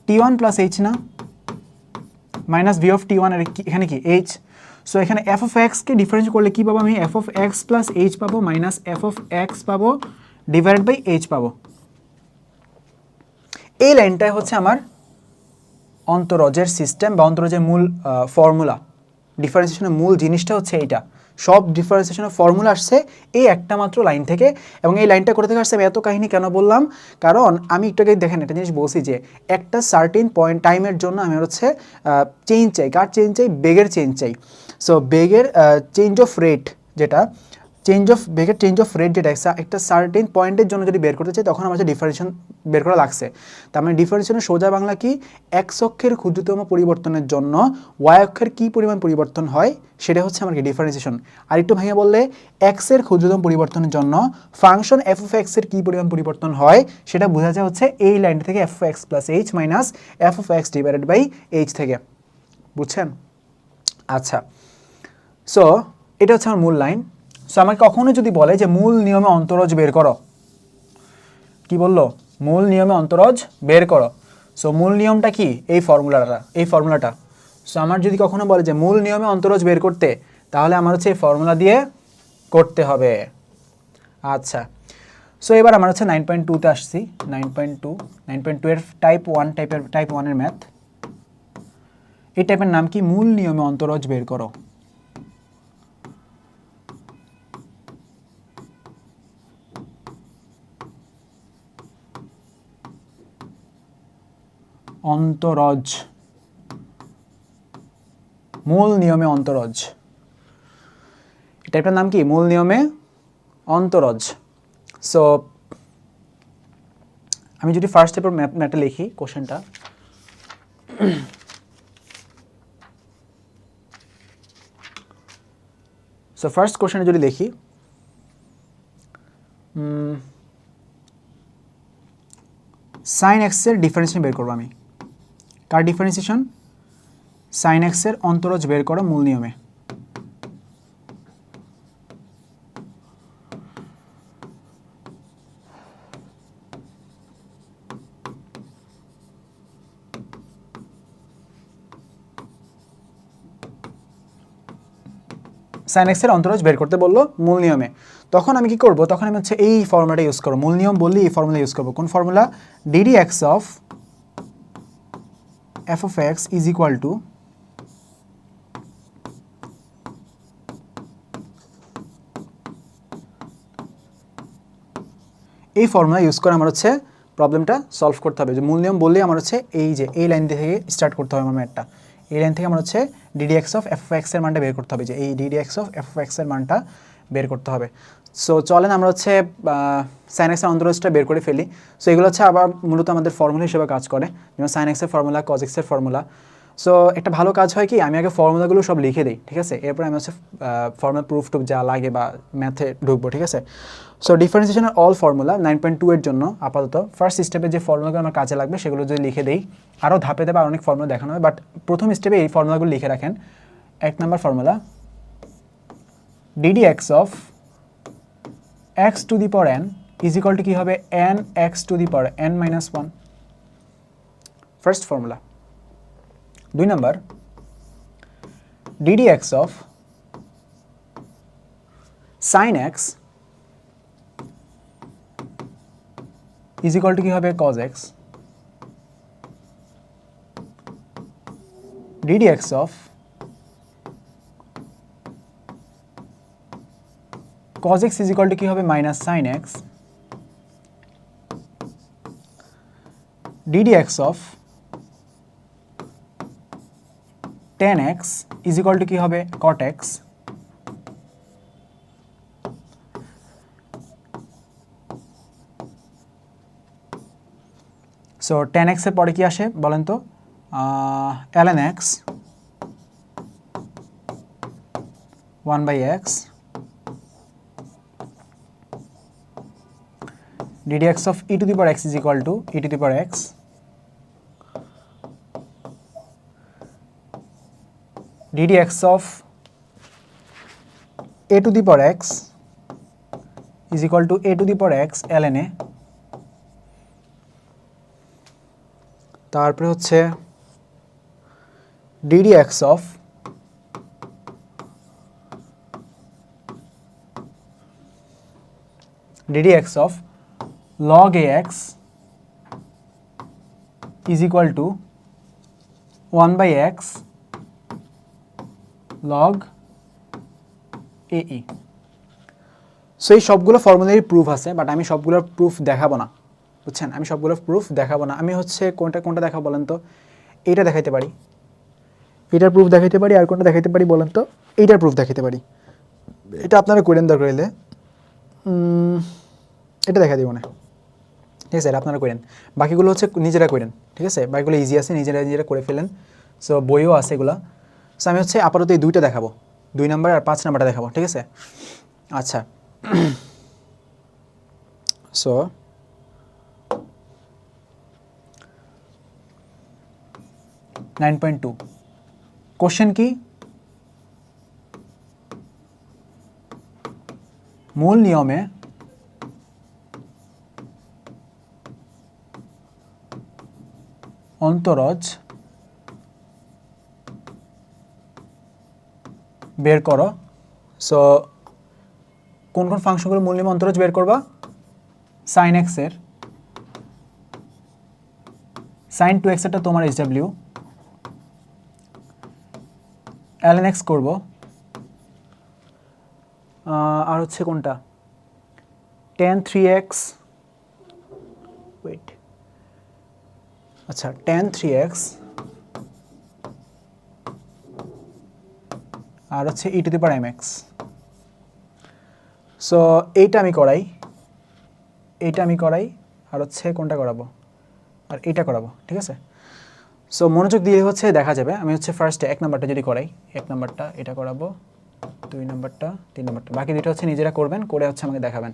Speaker 1: টি1 প্লাস এইচ না মাইনাস ভি অফ টি1 আর এখানে কি এইচ। সো এখানে এফ অফ এক্সকে ডিফারেন্স করলে কী পাবো আমি F of x plus H পাবো মাইনাস এফ অফ এক্স পাবো ডিভাইড বাই এইচ পাবো। এই লাইনটাই হচ্ছে আমার অন্তরজের সিস্টেম বা অন্তরজের মূল ফর্মুলা। ডিফারেন্সিয়েশনের মূল জিনিসটা হচ্ছে এইটা। সব ডিফারেন্সিয়েশনের ফর্মুলা আসছে এই একটা মাত্র লাইন থেকে। এবং এই লাইনটা কোথা থেকে আসছে আমি এত কাহিনী কেন বললাম? কারণ আমি একটু আগে দেখেন একটা জিনিস বলছি যে একটা সার্টেন পয়েন্ট টাইমের জন্য আমি হচ্ছে চেঞ্জ চাই। কার চেঞ্জ চাই? বেগের চেঞ্জ চাই। সো বেগের চেঞ্জ অফ রেট যেটা বেগের চেঞ্জ অফ রেট যেটা একটা সার্টেন পয়েন্টের জন্য যদি বের করতে চাই তখন আমার ডিফারেন্সিয়েশন বের করা লাগছে। তার মানে ডিফারেন্সিয়েশনের সোজা বাংলা কি? এক্স অক্ষের ক্ষুদ্রতম পরিবর্তনের জন্য ওয়াই অক্ষের কী পরিমাণ পরিবর্তন হয় সেটা হচ্ছে আমার কি ডিফারেন্সিয়েশন। আর একটু ভেঙে বললে এক্স এর ক্ষুদ্রতম পরিবর্তনের জন্য ফাংশন এফ অফ এক্স এর কী পরিমাণ পরিবর্তন হয় সেটা বোঝা যায় হচ্ছে এই লাইন থেকে f of x plus H minus f of x divided by h থেকে। বুঝছেন? আচ্ছা সো এটা হচ্ছে আমার মূল লাইন। সো আমাকে কখনো যদি বলে যে মূল নিয়মে অন্তরজ বের করো, কি বললো? মূল নিয়মে অন্তরজ বের করো। সো মূল নিয়মটা কি? এই ফর্মুলাটা। সো আমার যদি কখনো বলে যে মূল নিয়মে অন্তরজ বের করতে, তাহলে আমার হচ্ছে এই ফর্মুলা দিয়ে করতে হবে। আচ্ছা সো এবার আমার হচ্ছে 9.2তে আসছি। 9.2 এর টাইপ 1 এর ম্যাথ। এই টাইপের নাম কি? মূল নিয়মে অন্তরজ বের করো। অন্তরজ, মূল নিয়মে অন্তরজ, এটা একটা নাম কি? মূল নিয়মে অন্তরজ। সো আমি যদি ফার্স্ট স্টেপের ম্যাথটা লিখি কোশ্চেনটা, সো ফার্স্ট কোশ্চেনে যদি লিখি সাইন এক্সের ডিফারেন্সিয়েশন বের করবো আমি। কার ডিফারেন্সিয়েশন? সাইন এক্সের অন্তরজ বের করো মূল নিয়মে। সাইন এক্সের অন্তরজ বের করতে বললো মূল নিয়মে। তখন আমি কি করব? তখন আমি হচ্ছে এই ফর্মুলাটা ইউজ করবো। মূল নিয়ম বললে এই ফর্মুলা ইউজ করবো। কোন formula? DD x of F of x is equal two এই ফর্মুলা ইউজ করে আমার হচ্ছে প্রবলেমটা সলভ করতে হবে। যে মূল নিয়ম বললেই আমার হচ্ছে এই যে এই লাইন থেকে স্টার্ট করতে হবে আমার ম্যাথটা। এই লাইন থেকে আমার হচ্ছে ddx of f of x এর মানটা বের করতে হবে, যে এই ddx of f of x এর মানটা বের করতে হবে। সো চলেন আমরা হচ্ছে sin x এর অন্তরজটা বের করে ফেলি। সো এগুলো হচ্ছে আবার মূলত আমাদের ফর্মুলা হিসেবে কাজ করে, যেমন sin x এর ফর্মুলা, cos x এর ফর্মুলা। সো একটা ভালো কাজ হয় কি, আমি আগে ফর্মুলাগুলো সব লিখে দিই, ঠিক আছে, এরপর আমি হচ্ছে ফর্মুলা প্রুফ টুফ যা লাগে বা ম্যাথে ঢুকবো, ঠিক আছে। সো ডিফারেন্সিয়েশনের অল ফর্মুলা 9.2 এর জন্য আপাতত ফার্স্ট স্টেপে যে ফর্মুলাগুলো আমার কাজে লাগবে সেগুলো যদি লিখে দেই, আরও ধাপে ধাপে আর অনেক ফর্মুলা দেখানো হয়, বাট প্রথম স্টেপে এই ফর্মুলাগুলো লিখে রাখেন। 1 number formula ddx of x to the power n is equal to কী হবে, n x to the power n minus 1, first formula. 2 number ddx of sin x is equal to কী হবে, cos x, ddx of cos x is equal to কী হবে, minus sin x, ddx of tan x is equal to কী হবে, cot x, so tan x এর পরে কি আসে বলেন তো, ln x 1/x ddx of e to the power x is equal to e to the power x ddx of a to the power x is equal to a to the power x ln a, তারপরে হচ্ছে ddx of log ax is equal to 1/x log ae। So এই সবগুলো ফর্মুলারই প্রুফ আছে, বাট আমি সবগুলোর প্রুফ দেখাবো না, বুঝছেন, আমি সবগুলোর প্রুফ দেখাবো না। আমি হচ্ছে কোনটা কোনটা দেখাবো বলেন তো, এইটা দেখাইতে পারি, এটার প্রুফ দেখাইতে পারি, আর কোনটা দেখাইতে পারি বলেন তো, এইটার প্রুফ দেখাইতে পারি। এটা আপনারা করেন দরকার হলে, এটা দেখা দিব না, ঠিক আছে, এটা আপনারা করেন, বাকিগুলো হচ্ছে নিজেরা করেন, ঠিক আছে, বাকিগুলো ইজি আছে, নিজেরা নিজেরা করে ফেলেন। সো বইও আছে এগুলো। সো আমি হচ্ছে আপাতত এই দুইটা দেখাবো, 2 নম্বর আর 5 নম্বরটা দেখাবো, ঠিক আছে। আচ্ছা, সো (9.2) কোশ্চেন কি, মূল নিয়মে অন্তরজ বের করো। সো কোন কোন ফাংশনগুলো মূল নিয়মে অন্তরজ বের করবা, sin x এর sin 2x এরটা তোমার SW, ln x করব, আর হচ্ছে কোনটা tan 3x, ওয়েট, আচ্ছা tan 3x আর হচ্ছে e to the power mx। So এইটা আমি করাই, আর হচ্ছে কোনটা করাবো, আর এইটা করাবো, ঠিক আছে। সো মনোযোগ দিয়ে হচ্ছে দেখা যাবে। আমি হচ্ছে ফার্স্টে 1 নাম্বারটা যদি করাই, 1 নাম্বারটা এটা করাবো, 2 নাম্বারটা, 3 নাম্বারটা, বাকি দুটো হচ্ছে নিজেরা করবেন, করে হচ্ছে আমাকে দেখাবেন।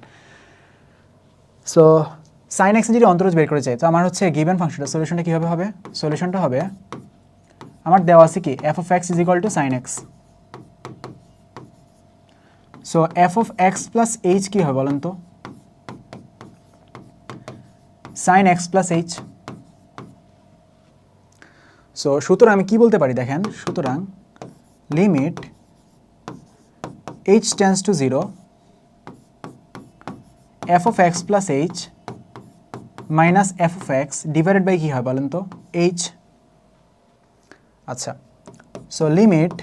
Speaker 1: সো sin x যদি অন্তরজ বের করে চাই, তো আমার হচ্ছে গিভেন ফাংশনটা সলিউশনটা কীভাবে হবে, সলিউশনটা হবে আমার দেওয়া আছে কি f of x is equal to sin x। So f of x plus h কি হয় বলেন তো, sin x plus h। So সুতরাং আমি কি বলতে পারি দেখেন, সুতরাং limit h tends to 0 f of x plus h minus f of x divided by কি হয় বলেন তো, h। আচ্ছা, so limit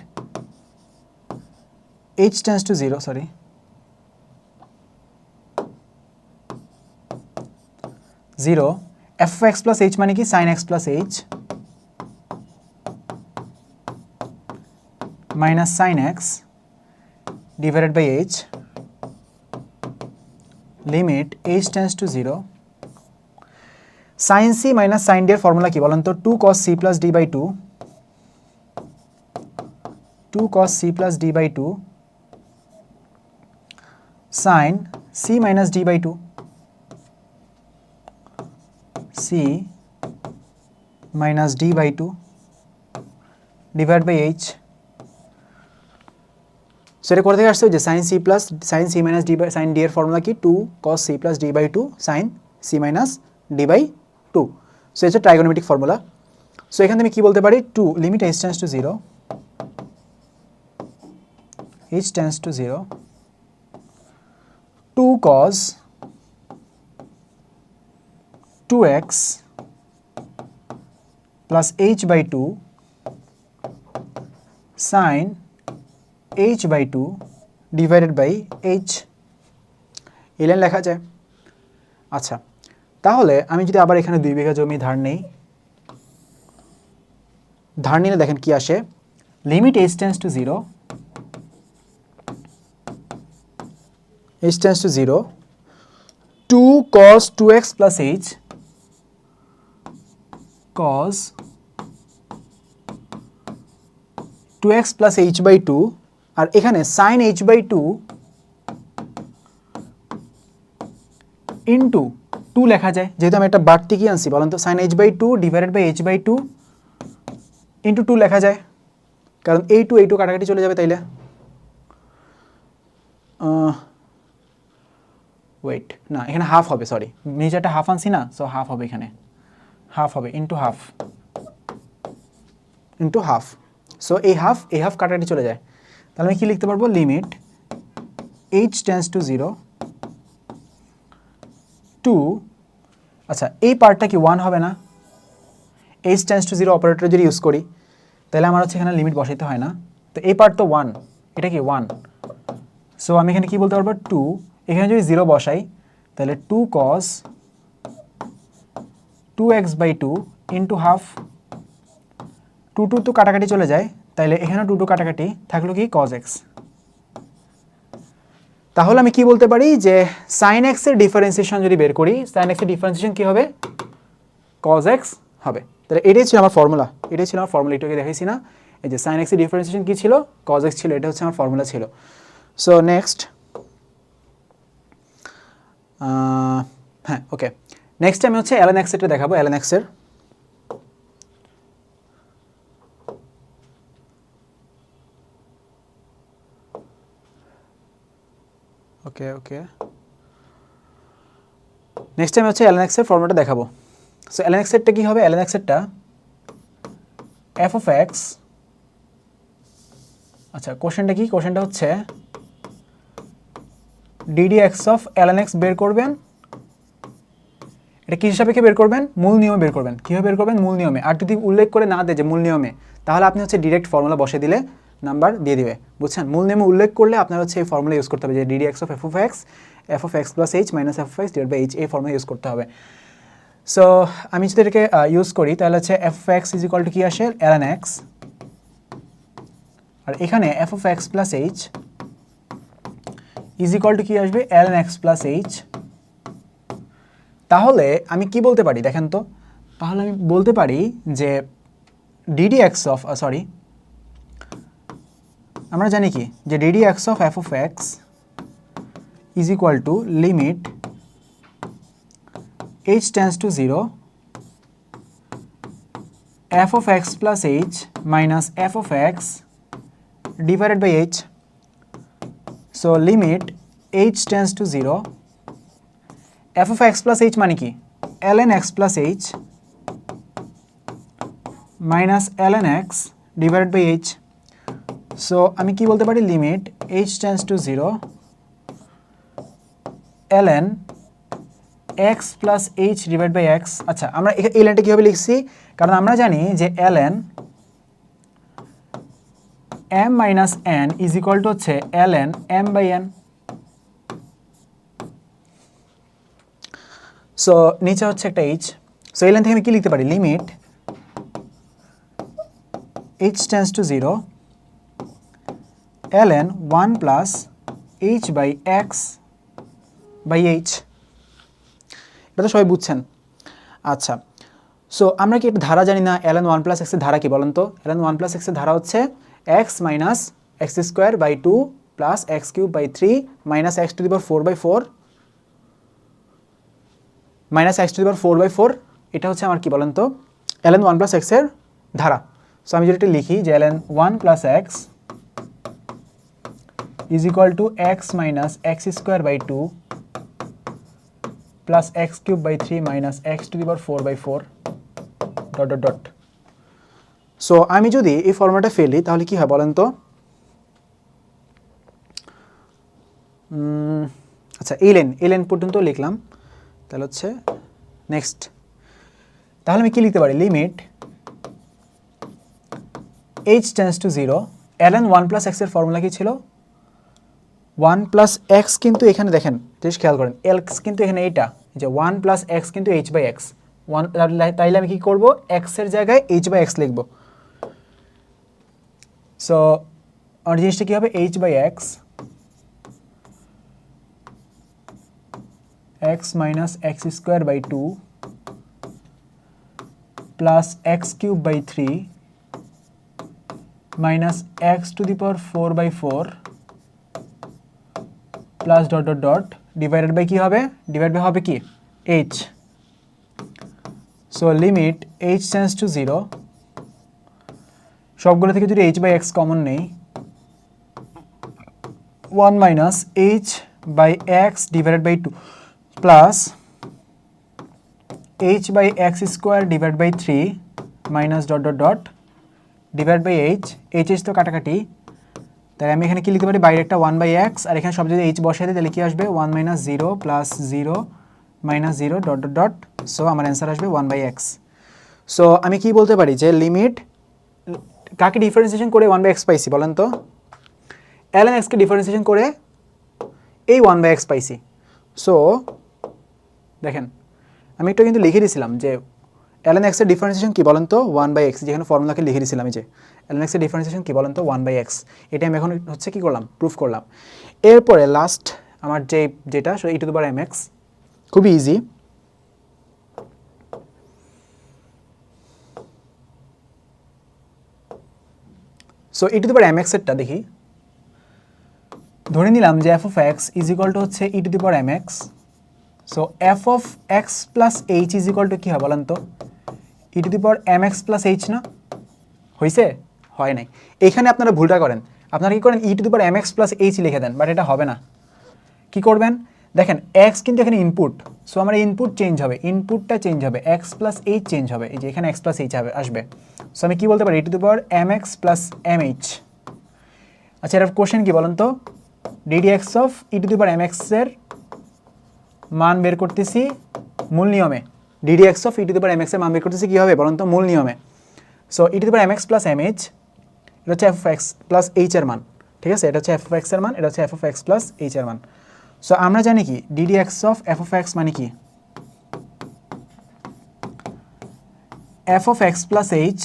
Speaker 1: h tends to 0, sorry, f of x plus h মানে কি sine x plus H minus sine x divided by h limit h tends to 0 sine c minus sine d এর ফর্মুলা কি বলেন তো 2 cos c plus d by 2 2 cos c plus d by 2 sin c minus d by 2 c minus d by 2 divided by h so এটা করে থেকে আসছে যে sin c plus sin c minus d by sin d এর ফর্মুলা কি 2 cos c plus d by 2 sin c minus d by 2 so এটা ট্রাইগোনোমেট্রিক ফর্মুলা so এখানে আমি কি বলতে পারি 2 limit h tends to 0 h tends to 0 2 cos 2x plus h by 2 sin h by 2 divided by h এই লাইন লেখা যায় আচ্ছা তাহলে আমি যদি আবার এখানে 2 বিঘা জমি ধার নেই ধার নিলে দেখেন কি আসে limit h tends to 0 h tends to 0 2 cos 2x plus h cos 2x plus h by 2 আর এখানে sin h by 2 into 2 লেখা যায় যেহেতু আমি একটা বাড়তি কি আনছি বলেন তো sin h by 2 divided by h by 2 into 2 লেখা যায় কারণ এই 2 কাটাকাটি চলে যাবে তাইলে ওয়েট না এখানে হাফ হবে সরি নিচে একটা হাফ আনছি না সো হাফ হবে এখানে হাফ হবে ইন্টু হাফ সো এই হাফ কাটাকাটি চলে যায় তাহলে আমি কি লিখতে পারবো limit h tends to 0 to আচ্ছা এই পার্টটা কি 1 হবে না h টেন্স টু 0 অপারেটর যদি ইউজ করি তাহলে আমার হচ্ছে এখানে লিমিট বসাইতে হয় না তো এই পার্ট তো 1 এটা কি 1 সো আমি এখানে কি বলতে পারবো 2 এখানে যদি 0 বসাই তাহলে 2 cos 2x by 2 into half 2 তো কাটাকাটি চলে যায় তাহলে এখানে 2 কাটাকাটি থাকলো কি cos x তাহলে আমি কি বলতে পারি যে sin x এর ডিফারেন্সিয়েশন যদি বের করি sin x এর ডিফারেন্সিয়েশন কি হবে cos x হবে তাহলে এটাই ছিল আমার ফর্মুলা এটাকে দেখাইছি না এই যে sin x এর ডিফারেন্সিয়েশন কি ছিল cos x ছিল এটা হচ্ছে আমার ফর্মুলা ছিল সো নেক্সট হ্যাঁ ওকে নেক্সট আমি হচ্ছে ln x এটা দেখাবো ln x এর ওকে নেক্সট আমি হচ্ছে ln x এর ফর্মুলাটা দেখাবো সো ln x এরটা কি হবে ln x এরটা f of x আচ্ছা কোশ্চেনটা কি কোশ্চেনটা হচ্ছে ddx of ln x বের করবেন এটা কি সাপেক্ষে বের করবেন মূল নিয়মে বের করবেন কিভাবে বের করবেন মূল নিয়মে আর যদি উল্লেখ করে না দেয় যে মূল নিয়মে তাহলে আপনি হচ্ছে ডাইরেক্ট ফর্মুলা বসিয়ে দিলে নাম্বার দিয়ে দিবে বুঝছেন মূল নিয়মে উল্লেখ করলে আপনার হচ্ছে এই ফর্মুলা ইউজ করতে হবে যে ddx of f of x plus h minus f of x divided by h এই ফর্মুলা ইউজ করতে হবে সো আমি যদি এটাকে ইউজ করি তাহলে হচ্ছে f of x is equal to কি আসে ln x আর এখানে f of x plus h is equal to কি আসবে ln x plus h তাহলে আমি কি বলতে পারি দেখেন তো তাহলে আমি বলতে পারি যে ddx of আমরা জানি কি যে ddx of f of x is equal to limit h tends to 0 f of x plus h minus f of x divided by h so limit h tends to 0 f of x plus h মানে কি ln x plus h minus ln x divided by h so আমি কি বলতে পারি limit h tends to 0 ln x plus h divided by x আচ্ছা আমরা এই লাইনটা কিভাবে লিখছি কারণ আমরা জানি যে ln m minus n is equal to হচ্ছে ln m by n so নিচে হচ্ছে একটা h সো এই লাইন থেকে আমি কি লিখতে পারি, limit h tends to 0 ln 1 plus h by x by h। এটা তো সবাই বুঝছেন। আচ্ছা, সো আমরা কি একটা ধারা জানি না, ln 1 প্লাস এক্সের ধারা কি বলেন তো? ln 1 প্লাস এক্সের ধারা হচ্ছে x minus x square by 2 plus x cube by 3 minus x to the power 4 by 4 minus x to the power 4 by 4। এটা হচ্ছে আমার কি বলেন তো ln 1 প্লাস এক্সের ধারা। সো আমি যদি এটা লিখি যে ln 1 plus x is equal to x minus x square by 2 plus x cube by 3 minus x to the power 4 by 4 dot dot dot. So আমি যদি এই ফর্মুলাটা ফেলি তাহলে কি হয় বলেন তো? আচ্ছা, এই লাইন পর্যন্ত লিখলাম, তাহলে হচ্ছে নেক্সট। তাহলে আমি কি লিখতে পারি, limit h tends to 0 ln 1 plus এক্সের ফর্মুলা কি ছিল, 1 প্লাস এক্স, কিন্তু এখানে দেখেন জিনিস খেয়াল করেন, এক্স কিন্তু এখানে এইটা যে 1 প্লাস এক্স কিন্তু h বাই এক্স, তাইলে আমি কি করব, এক্সের জায়গায় h বাই এক্স লিখব। সো আমার জিনিসটা কী হবে, h by X X minus x square by 2 plus x cube by 3 minus x to the power 4 by 4 plus dot dot dot divided by কী হবে, ডিভাইড বাই হবে কি h। So limit h tends to 0, সবগুলো থেকে যদি h বাই এক্স কমন নেই, 1 minus h by x divided by 2 plus h by x square divide by 3 minus dot dot dot divide by h তো কাটাকাটি, তাই আমি এখানে কি লিখতে পারি, বাইরে একটা 1 বাই এক্স, আর এখানে সব যদি h বসাই দিই তাহলে কি আসবে, 1 minus 0 plus 0 minus 0 dot dot dot. So আমার অ্যান্সার আসবে 1 বাই এক্স। সো আমি কি বলতে পারি যে লিমিট কাকে ডিফারেন্সিয়েশন করে 1 বাই এক্স পাইছি বলেন তো, ln x কে ডিফারেন্সিয়েশন করে এই 1 বাই এক্স পাইছি। সো দেখেন আমি একটু কিন্তু লিখে দিয়েছিলাম যে ln x এর ডিফারেন্সিয়েশন কি বলেন তো, 1 বাই এক্স, যেখানে ফর্মুলাকে লিখে দিয়েছিলাম এই যে ln x এর ডিফারেন্সিয়েশন কি বলেন তো, 1 বাই এক্স। এটা আমি এখন হচ্ছে কি করলাম, প্রুফ করলাম। এরপরে লাস্ট আমার যেটা সেটা e to the power mx, খুবই easy. So e to the power mx এরটা দেখি, ধরে নিলাম যে f of x is equal to হচ্ছে e to the power mx। So f of x plus h is equal to কী হয় বলেন তো, e to the power mx plus h না, হয়েছে? হয় নাই। এইখানে আপনারা ভুলটা করেন, আপনারা কী করেন, e to the power mx plus h লিখে দেন, বাট এটা হবে না। কী করবেন, দেখেন x কিন্তু এখানে ইনপুট, সো আমার ইনপুট চেঞ্জ হবে, ইনপুটটা চেঞ্জ হবে, x প্লাস h চেঞ্জ হবে, এই যে এখানে x প্লাস h আসবে। সো আমি কী বলতে পারি, e to the power mx plus mh। আচ্ছা, এটার কোশ্চেন কী বলেন তো, ddx of e to the power mx এর মান বের করতেছি মূল নিয়মে, ddx of e to the power mx এর মান বের করতেছি কী হবে বলেন তো, মূল নিয়মে। So e to the power mx plus mh, এটা হচ্ছে f of x plus h এর মান, ঠিক আছে? এটা হচ্ছে f অফ x এর মান, এটা হচ্ছে f of x plus h এর মান। সো আমরা জানি কি ddx of f of x মানে কি, f of x plus h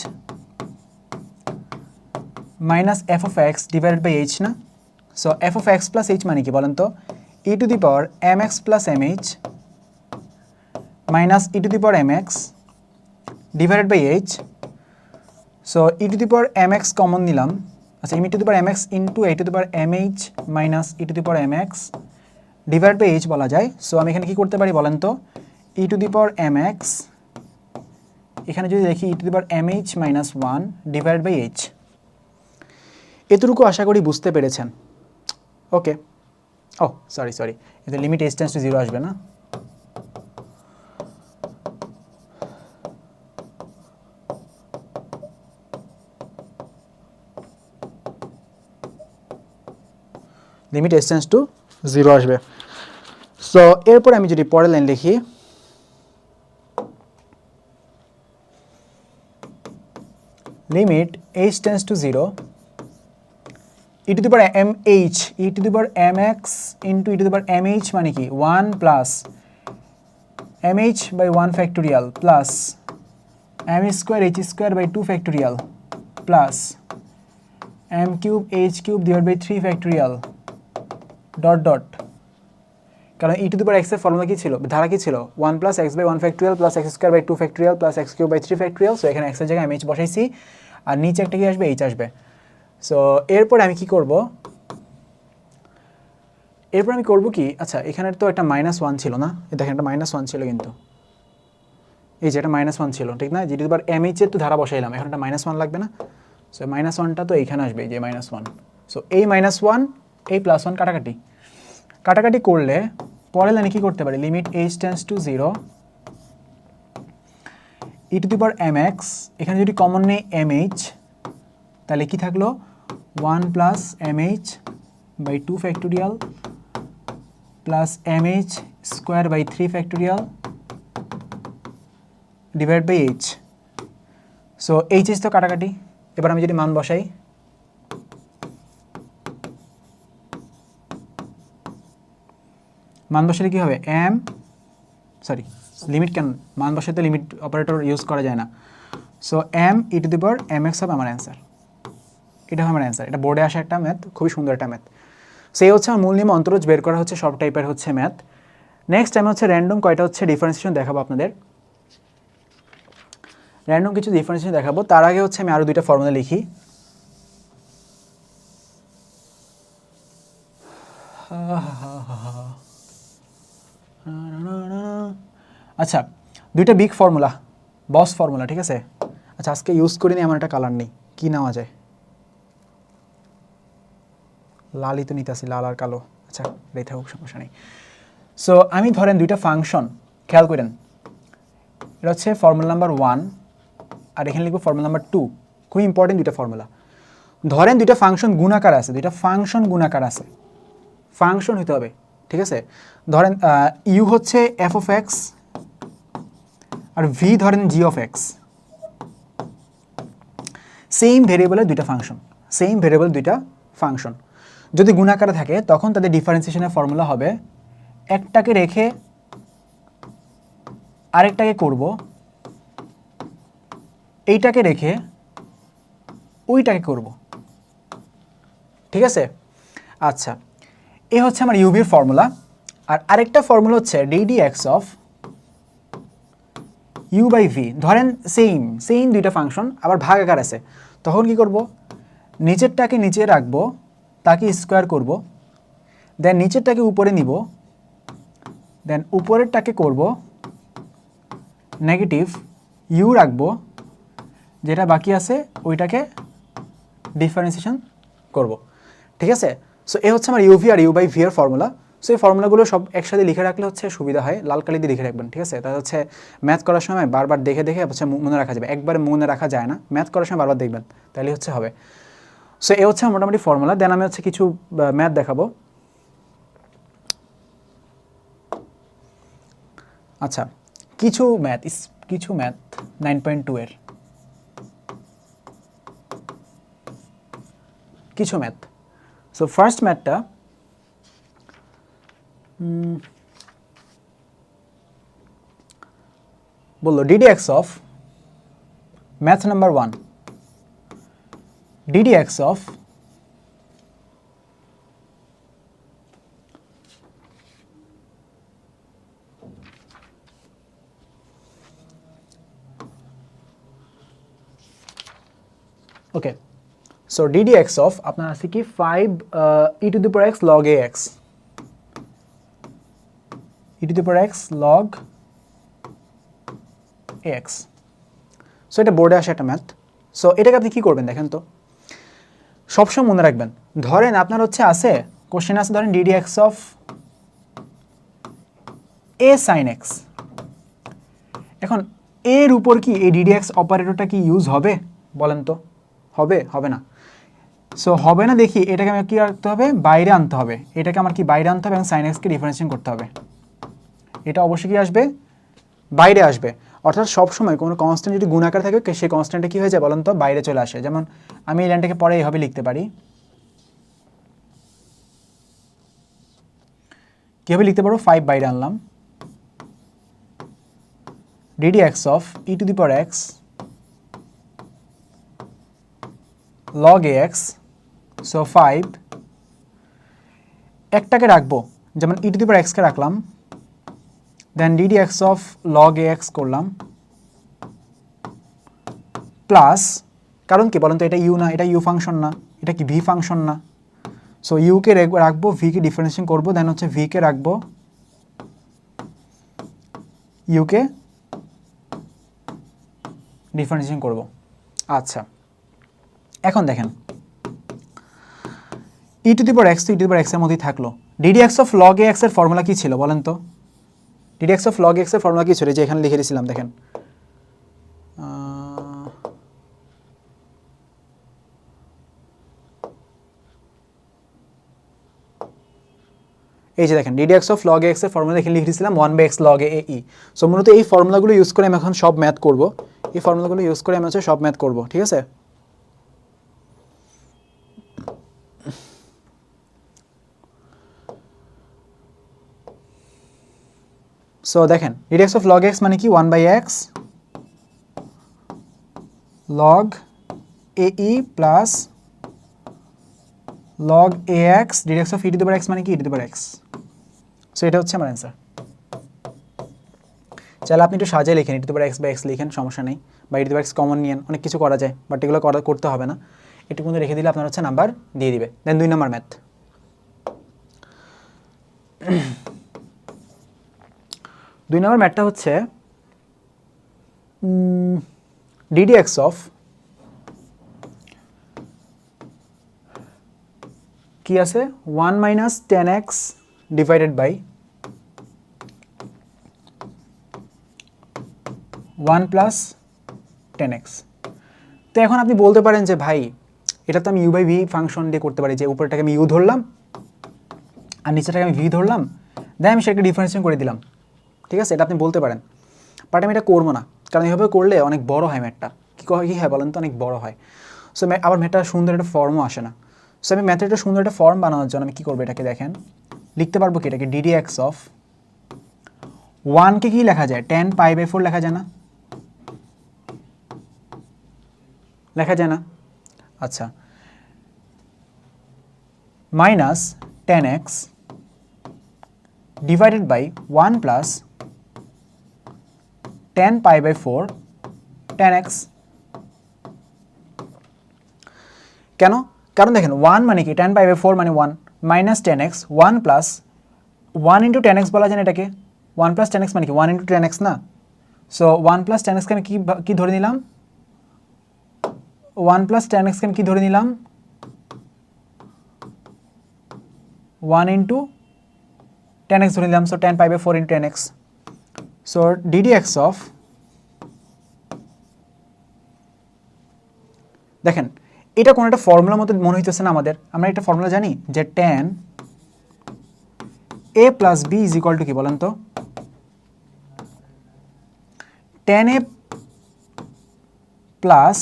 Speaker 1: minus f of x divided by h না। So f of x plus h মানে কি বলেন তো, e to the power mx plus mh minus e to the power mx divided by h। So e to the power mx common নিলাম, আচ্ছা, ই to the power mx into e to the power mh minus e to the power mx divide by h বলা যায়। সো আমি এখানে কী করতে পারি বলেন তো, e to the power mx, এখানে যদি দেখি e to the power mh minus 1 divide by h। এতটুকু আশা করি বুঝতে পেরেছেন। ওকে, ও সরি, এতে লিমিট h টেন্ডস টু 0 আসবে না। লিমিট h টেন্ডস টু 0 আসবে। সো এরপর আমি যদি পরের লাইন লিখি, limit h tends to 0 e to the power mh, E to the power mx into E to the power mh মানে কি 1 plus mh by 1 factorial plus m square h square by 2 factorial plus m cube h cube divided by 3 factorial dot dot, কারণ e to the power x এর ফর্মুলা কি ছিল, ধারা কি ছিল, 1 plus x by 1 factorial plus x square by 2 factorial plus x cube by 3 factorial। So এখানে x এর জায়গায় mh বসাইছি, আর নিচে একটা কি আসবে, h আসবে। সো এরপরে আমি কি করব, এরপর আমি করব কি, আচ্ছা এখানে তো একটা -1 ছিল না, দেখেন একটা -1 ছিল, কিন্তু এই যে এটা -1 ছিল, ঠিক না, যেটা এবার mh এর তো ধারা বসাইলাম, এখন একটা -1 লাগবে না। সো -1টা তো এইখানে আসবে, এই যে -1। সো এই -1 এই +1 কাটাকাটি কাটাকাটি করলে পরের লাইনে কি করতে পারি, limit h tends to 0 e to the power mx, এখানে যদি কমন নেই mh, তাহলে কি থাকলো 1 plus mh by 2 factorial plus mh square by 3 factorial divide by h। So h তো কাটাকাটি, এবার আমি যদি মান বসাই, মান বসালে কি হবে, লিমিট কেন, মান বসাতে লিমিট অপারেটর ইউজ করা যায় না। So m e to the power mx হবে আমার অ্যান্সার, এটা হবে আমার অ্যান্সার। এটা বোর্ডে আসা একটা ম্যাথ, খুবই সুন্দর একটা ম্যাথ। সেই হচ্ছে আমার মূল নিয়ম, অন্তরজ বের করা হচ্ছে সব টাইপের হচ্ছে ম্যাথ। নেক্সট আমি হচ্ছে র্যান্ডম কয়টা হচ্ছে ডিফারেন্সিয়েশন দেখাবো আপনাদের, র্যান্ডম কিছু ডিফারেন্সিয়েশন দেখাবো। তার আগে হচ্ছে আমি আরও দুইটা ফর্মুলা লিখি। আচ্ছা, দুইটা বিগ ফর্মুলা, বস ফর্মুলা, ঠিক আছে। আচ্ছা আজকে ইউজ করিনি, আমার একটা কালার নেই, কি নেওয়া যায়, লালই তো নিতে আসি, লাল আর কালো, আচ্ছা রেখে থাকুক, সমস্যা নেই। সো আমি ধরেন দুইটা ফাংশন, খেয়াল করেন, এটা হচ্ছে ফর্মুলা নাম্বার 1 আর এখানে লিখবো ফর্মুলা নাম্বার 2, খুব ইম্পর্টেন্ট দুইটা ফর্মুলা। ধরেন দুইটা ফাংশন গুণাকার আছে, দুইটা ফাংশন গুণাকার আছে, ফাংশন হতে হবে, ঠিক আছে। ধরেন ইউ হচ্ছে এফ অফ এক্স আর ভি ধরেন জি অফ এক্স, সেম ভেরিয়েবলের দুইটা ফাংশন, সেম ভেরিয়েবল দুইটা ফাংশন যদি গুণাকারে থাকে, তখন তাদের ডিফারেন্সিয়েশনের ফর্মুলা হবে একটাকে রেখে আরেকটাকে করব, এইটাকে রেখে ওইটাকে করব, ঠিক আছে। আচ্ছা, এ হচ্ছে আমার ইউভির ফর্মুলা। আর আরেকটা ফর্মুলা হচ্ছে d d x of u by v. ধরেন সেম দুইটা ফাংশন, আবার ভাগাকার আছে, তখন কি করব, নিচেরটাকে নিচে রাখবো, তাকে স্কোয়ার করব, দেন নিচেরটাকে উপরে নিব, দেন উপরেরটাকে করব নেগেটিভ, ইউ রাখবো, যেটা বাকি আছে ওইটাকে ডিফারেন্সিয়েশন করব, ঠিক আছে। সো এ হচ্ছে আমার ইউভি আর ইউ বাই ভি এর ফর্মুলা। সো এই ফর্মুলাগুলো সব একসাথে লিখে রাখলে হচ্ছে সুবিধা হয়, লাল কালি দিয়ে লিখে রাখবেন, ঠিক আছে। তাহলে হচ্ছে ম্যাথ করার সময় বারবার দেখে দেখে হচ্ছে মনে রাখা যাবে, একবারে মনে রাখা যায় না, ম্যাথ করার সময় বারবার দেখবেন, তাহলে হচ্ছে হবে। সো এ হচ্ছে মোটামুটি ফর্মুলা। দেন আমি হচ্ছে কিছু ম্যাথ দেখাবো। আচ্ছা, কিছু ম্যাথ 9.2 এর কিছু ম্যাথ। সো ফার্স্ট ম্যাথটা বললো D x of math number 1, D x of okay. So D x of আপনার আছে কি 5 e to the power X log e X, e to the power X log e X. So এটা বোর্ডে আসে একটা ম্যাথ। সো এটাকে আপনি কী করবেন দেখেন তো, সবসময় মনে রাখবেন, ধরেন আপনার হচ্ছে আছে কোশ্চেন আছে, ধরেন d d x of a sine x. এখন এর উপর কি এই ডিডি এক্স অপারেটরটা কি ইউজ হবে বলেন তো, হবে না। সো হবে না, দেখি এটাকে আমার কী রাখতে হবে, বাইরে আনতে হবে, এটাকে আমার কি বাইরে আনতে হবে এবং সাইন এক্সকে ডিফারেন্সিয়েশন করতে হবে, এটা অবশ্যই কি আসবে, বাইরে আসবে। অর্থাৎ সবসময় কোনো কনস্ট্যান্ট যদি গুণাকার থাকে, সেই কনস্ট্যান্টটা কী হয়ে যায় বলেন তো, বাইরে চলে আসে। যেমন আমি এই লাইনটাকে পরে এইভাবে লিখতে পারি, কীভাবে লিখতে পারবো, 5 বাইরে আনলাম, ddx of e to the power x log ax, so 5, একটাকে রাখবো, যেমন e to the power x কে রাখলাম, দেন ddx of log ax করলাম, প্লাস, কারণ কি বলেন তো, এটা ইউ না, এটা ইউ ফাংশন না, এটা কি ভি ফাংশন না, সো ইউ কে রাখবো, ভি কে ডিফারেন্সিয়েশন করবো, দেন হচ্ছে ভি কে রাখবো, ইউ কে ডিফারেন্সিয়েশন করব। আচ্ছা, এখন দেখেন ই টু দি পাওয়ার এক্স তো e to the power x এর মধ্যেই থাকলো। Ddx of log e x এর ফর্মুলা কি ছিল বলেন তো? ডিডিএক্স অফ লগ এক্স এর ফর্মুলা কি ছিল, যে এখানে লিখে দিয়েছিলাম দেখেন, এই যে দেখেন ডিডিএক্স অফ লগ এক্স এর ফর্মুলা এখানে লিখে দিয়েছিলাম 1/x log a e। So মূলত এই ফর্মুলাগুলো ইউজ করে আমি এখন সব ম্যাথ করব, এই ফর্মুলাগুলো ইউজ করে আমি হচ্ছে সব ম্যাথ করব, ঠিক আছে? সো দেখেন ডিডিএক্স অফ লগ এক্স মানে কি 1/x log a e plus log ax ddx of e to the power x মানে কি e to the power x। So এটা হচ্ছে আমার অ্যান্সার। চাইলে আপনি একটু সাজিয়ে লিখেন, e to the power x by x লিখেন, সমস্যা নেই, বা e to the power x common নিয়েন, অনেক কিছু করা যায়, বাট এগুলো করতে হবে না, একটু কিন্তু রেখে দিলে আপনার হচ্ছে নাম্বার দিয়ে দিবে। দেন 2 নম্বর ম্যাথ, দুই নম্বর ম্যাথটা হচ্ছে ডিডিএক্স অফ কি আছে 1 minus 10x divided by 1 plus 10x। তো এখন আপনি বলতে পারেন যে ভাই এটা তো আমি ইউ বাই ভি ফাংশন দিয়ে করতে পারি, যে উপরটাকে আমি ইউ ধরলাম আর নিচেটাকে আমি ভি ধরলাম, দেন আমি সেটাকে ডিফারেন্সিয়েশন করে দিলাম, ঠিক আছে? এটা আপনি বলতে পারেন, বাট আমি এটা করবো না, কারণ এইভাবে করলে অনেক বড় হয় ম্যাথটা। কী হয় বলেন তো, অনেক বড় হয়। সো আবার ম্যাথটা সুন্দর একটা ফর্মও আসে না। সো আমি ম্যাথের একটা সুন্দর একটা ফর্ম বানানোর জন্য আমি কী করবো, এটাকে দেখেন লিখতে পারবো কি, এটাকে ডিডিএক্স অফ 1কে কি লেখা যায় 10π/4 লেখা যায় না, লেখা যায় না? আচ্ছা, minus 10x divided by 1 plus 10π/4 10x। কেন? কারণ দেখেন 1 মানে কি 10π/4 মানে 1, minus 10x 1 plus 1 into 10x বলা যায় না এটাকে, 1 প্লাস 10x মানে কি 1 ইন্টু 10x না? সো 1 প্লাস 10xকে আমি কি ধরে নিলাম, 1 প্লাস 10xকে আমি কি ধরে নিলাম 1 ইন্টু 10x ধরে নিলাম, so 10π/4 into 10x। So DDX of, দেখেন এটা কোনো একটা ফর্মুলার মতো মনে হইতেছে না আমাদের? আমরা একটা ফর্মুলা জানি যে tan a plus b is equal to কি বলেন তো, tan a plus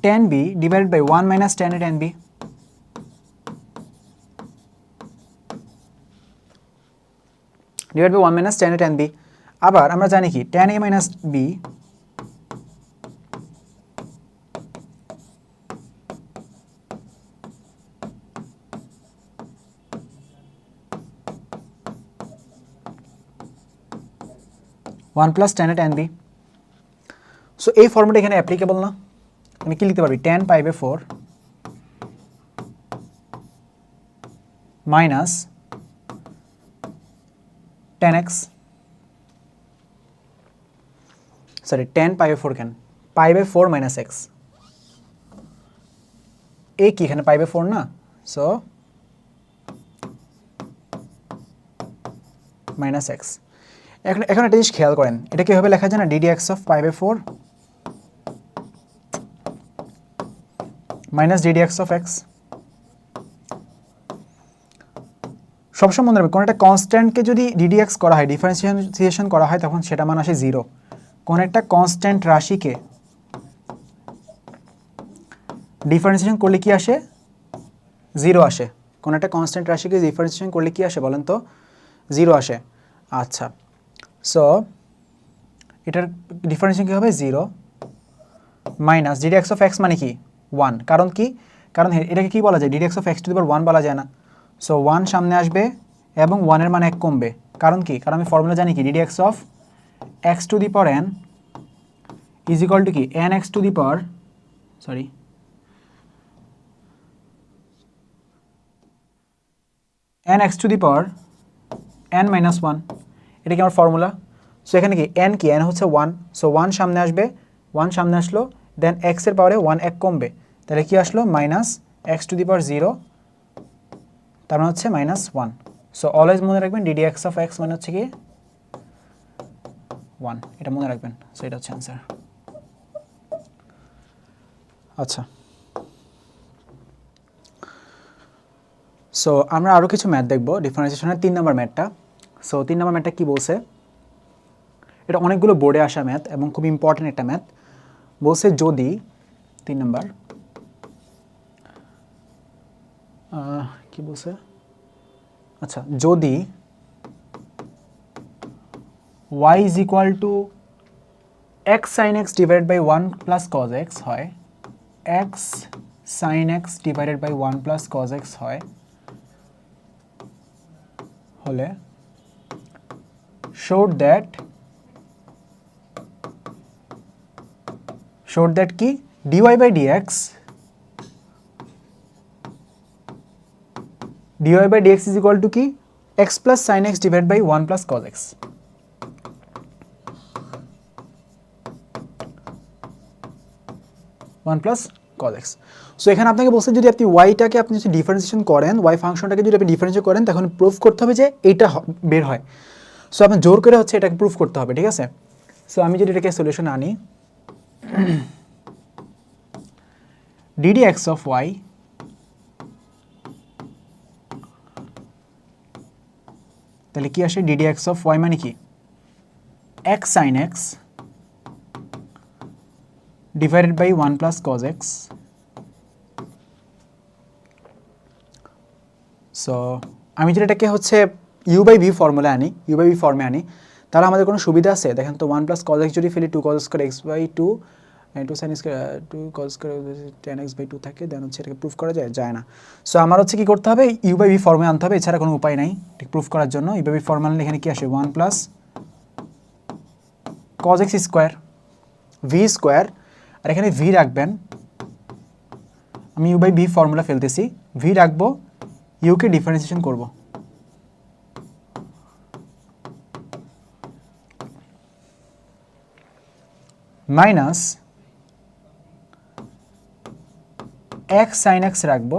Speaker 1: tan b divided by 1 minus tan a tan b। Divide by 1 minus tan a tan b। আবার আমরা জানি কি tan a minus b one plus tan a tan b। So এই ফর্মুলাটা এখানে অ্যাপ্লিকেবল না, আমি কি লিখতে পারবি 10π/4 মাইনাস 10x, সরি 10π/4 কেন, π/4 মাইনাস x, এ কি এখানে π/4 না, সো মাইনাস x। এখন একটা জিনিস খেয়াল করেন, এটা কীভাবে লেখা যায় না, DDX of π/4 minus DDX of x। সবসময় মনে রাখবে কোনো একটা কনস্ট্যান্টকে যদি ডিডিএক্স করা হয়, ডিফারেন্সিয়েশন করা হয়, তখন সেটা মান আসে 0। কোন একটা কনস্ট্যান্ট রাশিকে ডিফারেন্সিয়েশন করলে কি আসে, 0 আসে। কোন একটা কনস্ট্যান্ট রাশিকে ডিফারেন্সিয়েশন করলে কি আসে বলেন তো, 0 আসে। আচ্ছা, সো এটার ডিফারেন্সিয়েশন কী হবে 0 minus DD x of x মানে কি 1, কারণ কি, কারণ এটাকে কি বলা যায়, D x of X to the power 1 বলা যায় না। সো 1 সামনে আসবে এবং 1 এর মান 1 কমবে, কারণ কি, কারণ আমি ফর্মুলা জানি কি, DD x of X to the power n is equal to কি n x to the power n x to the power n minus 1, এটা কি আমার ফর্মুলা। সো এখানে কি n হচ্ছে 1, সো 1 সামনে আসবে, 1 সামনে আসলো, দেন এক্স এর পাওয়ারে 1 1 কমবে, তাহলে কি আসলো মাইনাস এক্স টু দি পাওয়ার 0, তার মানে হচ্ছে মাইনাস 1। সো অলওয়েজ মনে রাখবেন ডিডি এক্স অফ এক্স মানে হচ্ছে কি 1, এটা মনে রাখবেন। সো এটা হচ্ছে অ্যান্সার। আচ্ছা, সো আমরা আরও কিছু ম্যাথ দেখব ডিফারেন্সিয়েশনের 3 নম্বর ম্যাথটা। সো 3 নম্বর ম্যাথটা কী বলছে, এটা অনেকগুলো বোর্ডে আসা ম্যাথ এবং খুব ইম্পর্টেন্ট একটা ম্যাথ। বলছে যদি 3 নম্বর কি বলছে, আচ্ছা, যদি y is equal to X sine x divided by 1 plus cos X হয়, X sine x divided by 1 plus cos X হয় হলে showed that কি dy by dx is equal to কি x plus sin x divided by 1 plus cos x। So এখানে আপনাকে বলছে যদি আপনি ওয়াইটাকে আপনি যদি ডিফারেন্সিয়েশন করেন, ওয়াই ফাংশনটাকে যদি আপনি ডিফারেন্সিয়েট করেন, তখন প্রুফ করতে হবে যে এইটা বের হয়। সো আপনি জোর করে হচ্ছে এটাকে প্রুফ করতে হবে, ঠিক আছে। সো আমি যদি এটাকে সলিউশন আনি, ডিডি এক্স অফ ওয়াই তাহলে কি আসে, ডিডি এক্স অফ ওয়াই মানে কি x sine x divided by 1 plus cos x. So আমি যদি এটাকে হচ্ছে ইউ বাই ভি ফর্মুলা আনি, ইউ বাই ভি ফর্মে আনি, তাহলে আমাদের কোনো সুবিধা আছে দেখেন তো। 1 প্লাস কজ এক্স যদি ফেলি 2 cos square x by 2 2 sine square 2 cos square 10 x by 2 থাকে, দেন হচ্ছে এটাকে প্রুফ করা যায় না। সো আমার হচ্ছে কী করতে হবে, ইউ বাই ভি ফর্মে আনতে হবে, এছাড়া কোনো উপায় নাই ঠিক প্রুফ করার জন্য। ইউ বাই ভি ফর্মে আনলে এখানে কি আসে 1 plus cos X square V square, আর এখানে ভি রাখবেন, আমি ইউ বাই ভি ফর্মুলা ফেলতেছি, ভি রাখবো, ইউকে ডিফারেন্সিয়েশন করব, মাইনাস এক্স সাইন এক্স রাখবো,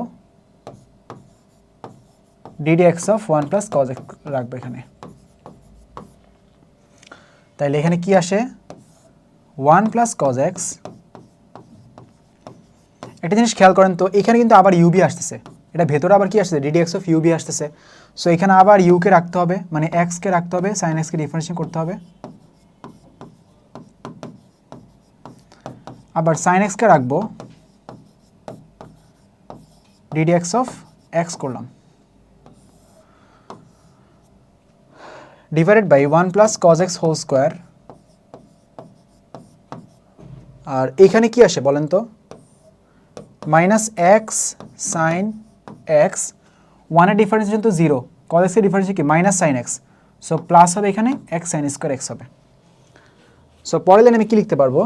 Speaker 1: D x of 1 plus cos X রাখবো এখানে। তাইলে এখানে কি আসে 1 প্লাস কজ এক্স। একটা জিনিস খেয়াল করেন তো, এখানে কিন্তু আবার ইউবি আসতেছে, এটা ভেতরে আবার কি আসতেছে, ডিডি এক্স অফ ইউবি আসতেছে। সো এখানে আবার ইউকে রাখতে হবে, মানে এক্সকে রাখতে হবে, সাইন এক্সকে ডিফারেন্সিয়েশন করতে হবে, আবার সাইন এক্সকে রাখবো, ডিডি এক্স অফ এক্স করলাম, divided by 1 plus cos X whole square. আর এখানে কি আসে বলেন তো, মাইনাস এক্স সাইন এক্স, 1-এর ডিফারেন্সিয়েশন তো 0, কজ এক্সের ডিফারেন্সিয়েশন কি minus sine X, so plus হবে এখানে এক্স সাইন স্কোয়ার এক্স হবে। সো পরের লাইনে আমি কি লিখতে পারবো,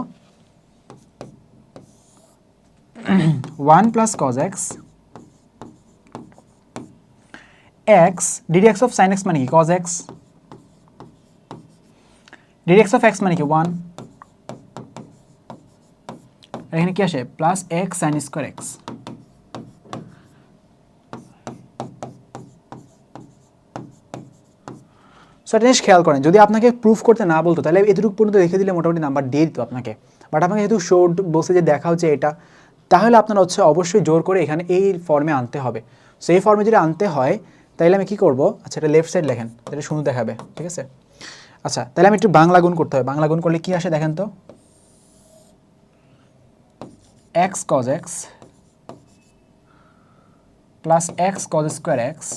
Speaker 1: 1 plus cos X X D x of sine X মানে কি cos X, D x of x মানে কি 1, এখানে কি আসে plus x sine square x. So একটা জিনিস খেয়াল করেন, যদি আপনাকে প্রুফ করতে না বলতো তাহলে এতটুকু পর্যন্ত রেখে দিলে মোটামুটি নাম্বার দিয়ে দিত আপনাকে, বাট আপনাকে যেহেতু শোড বসে যে দেখা হচ্ছে এটা, তাহলে আপনার হচ্ছে অবশ্যই জোর করে এখানে এই ফর্মে আনতে হবে। সো এই ফর্মে যদি আনতে হয় তাহলে আমি কি করব, আচ্ছা এটা লেফট সাইড লেখেন, তাহলে সুন্দর দেখাবে, ঠিক আছে। আচ্ছা তাহলে আমি একটু বাংলা গুণ করতে হবে, বাংলা গুণ করলে কি আসে দেখেন তো, x cos x plus x cos square x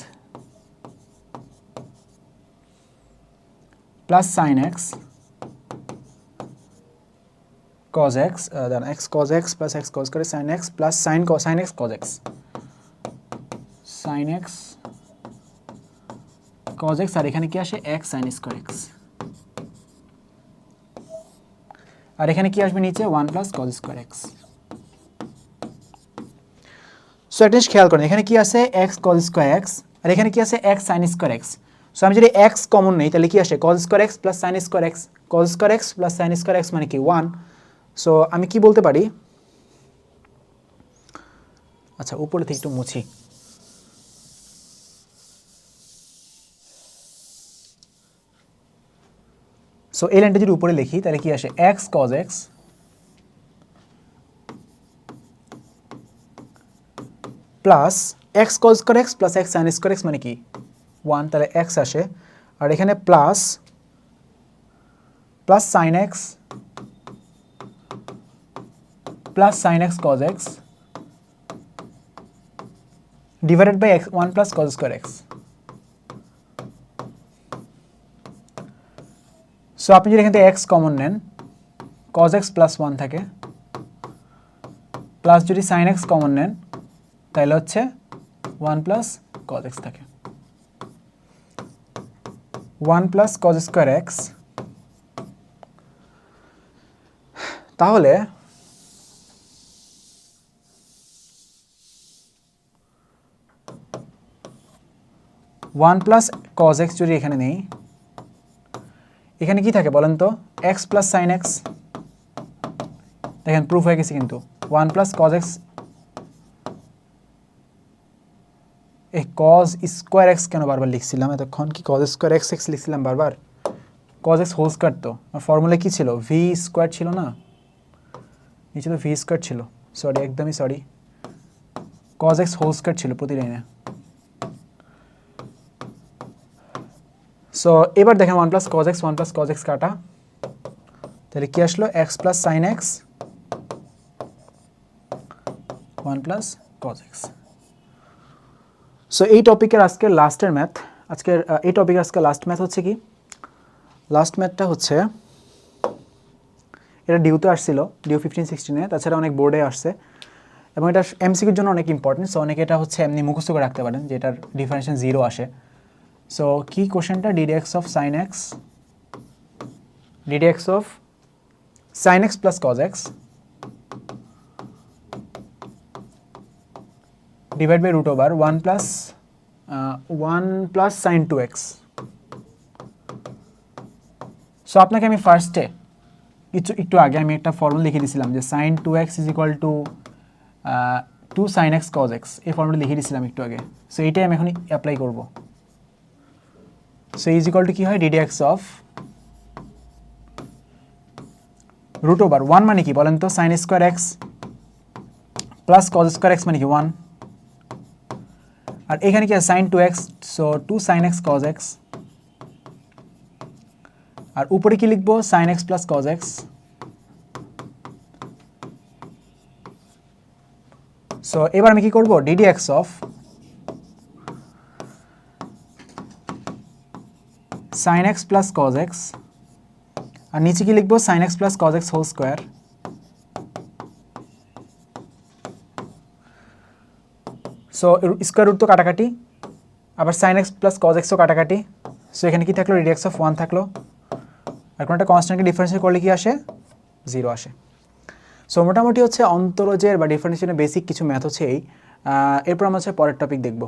Speaker 1: plus sine x cos x then x cos x plus x cos square sin x plus sin x cos x sin x cos x আর এখানে কি আসে x sin square x আর এখানে কি আসবে নিচে 1 plus cos square x so একটা জিনিস খেয়াল করেন এখানে কি আছে x cos square x আর এখানে কি আছে x sin square x so আমি যদি x কমন নেই তাহলে কি আসে cos square x plus sin square x cos square x plus sin square x মানে কি 1 সো আমি কি বলতে পারি আচ্ছা উপরে থেকে একটু মুছি সো এই লাইনটা যদি উপরে লিখি তাহলে কি আসে x cos x plus x cos square x plus x sin square x মানে কি 1 তাহলে x আসে আর এখানে plus sin x plus sin x cos x divided by x 1 plus cos square x so আপনি যদি এখান থেকে x কমন নেন cos x plus 1 থাকে প্লাস যদি sin x কমন নেন তাহলে হচ্ছে 1 plus cos x থাকে 1 plus cos square x তাহলে ওয়ান প্লাস cos x যদি এখানে নেই এখানে কি থাকে বলেন তো x প্লাস সাইন x দেখেন প্রুফ হয়ে গেছে কিন্তু 1 প্লাস cos x এই cos স্কোয়ার x কেন বারবার লিখছিলাম এতক্ষণ কি cos স্কোয়ার x লিখছিলাম বারবার cos x হোল স্কোয়ার তো ফর্মুলা কি ছিল v স্কোয়ার ছিল না নিচে তো v স্কোয়ার ছিল সরি একদমই sorry cos x whole square ছিল প্রতি লাইনে সো এবার দেখেন 1 প্লাস cos x কাটা তাহলে কি আসলো x plus sign x 1 plus cos x so এই টপিকের আজকের লাস্টের ম্যাথ আজকের এই টপিকের আজকে লাস্ট ম্যাথ হচ্ছে কি লাস্ট ম্যাথটা হচ্ছে এটা ডিউতে আসছিল ডিউ 15-16 তাছাড়া অনেক বোর্ডে আসছে এবং এটা এমসিকিউর জন্য অনেক ইম্পর্টেন্ট সো অনেকে এটা হচ্ছে এমনি মুখস্থ করে রাখতে পারেন যে এটার ডিফারেন্সিয়েশন 0 আসে সো কি কোশ্চেনটা ddx of sin x ddx of sin x plus cos x divided by root over 1 plus sin 2x so আপনাকে আমি ফার্স্টে একটু আগে আমি একটা ফর্মুলা লিখে দিয়েছিলাম যে sin 2x is equal to 2 sin x cos x এই ফর্মুলা লিখে দিয়েছিলাম একটু আগে সো এইটাই আমি এখন অ্যাপ্লাই করব সো ইজ ইকুয়াল টু কি হয় ddx of root over 1 মানে কি বলেন তো sin square x plus cos square x মানে কি 1 আর এখানে কি আছে sin 2x so 2 sin x cos x আর উপরে কি লিখবো sin x plus cos x so এবার আমি কি করব ddx of sin x plus cos x আর নিচে কি লিখবো sin x plus cos x whole square so square root তো কাটাকাটি আবার sin x plus cos x ও কাটাকাটি সো এখানে কি থাকলো ddx of 1 থাকলো আর কোনটা কনস্ট্যান্টকে ডিফারেন্সিয়েট করলে কি আসে 0 আসে সো মোটামুটি হচ্ছে অন্তরজের বা ডিফারেন্সিয়েশনের বেসিক কিছু ম্যাথ হচ্ছে এই এরপর আমরা হচ্ছে পরের টপিক দেখব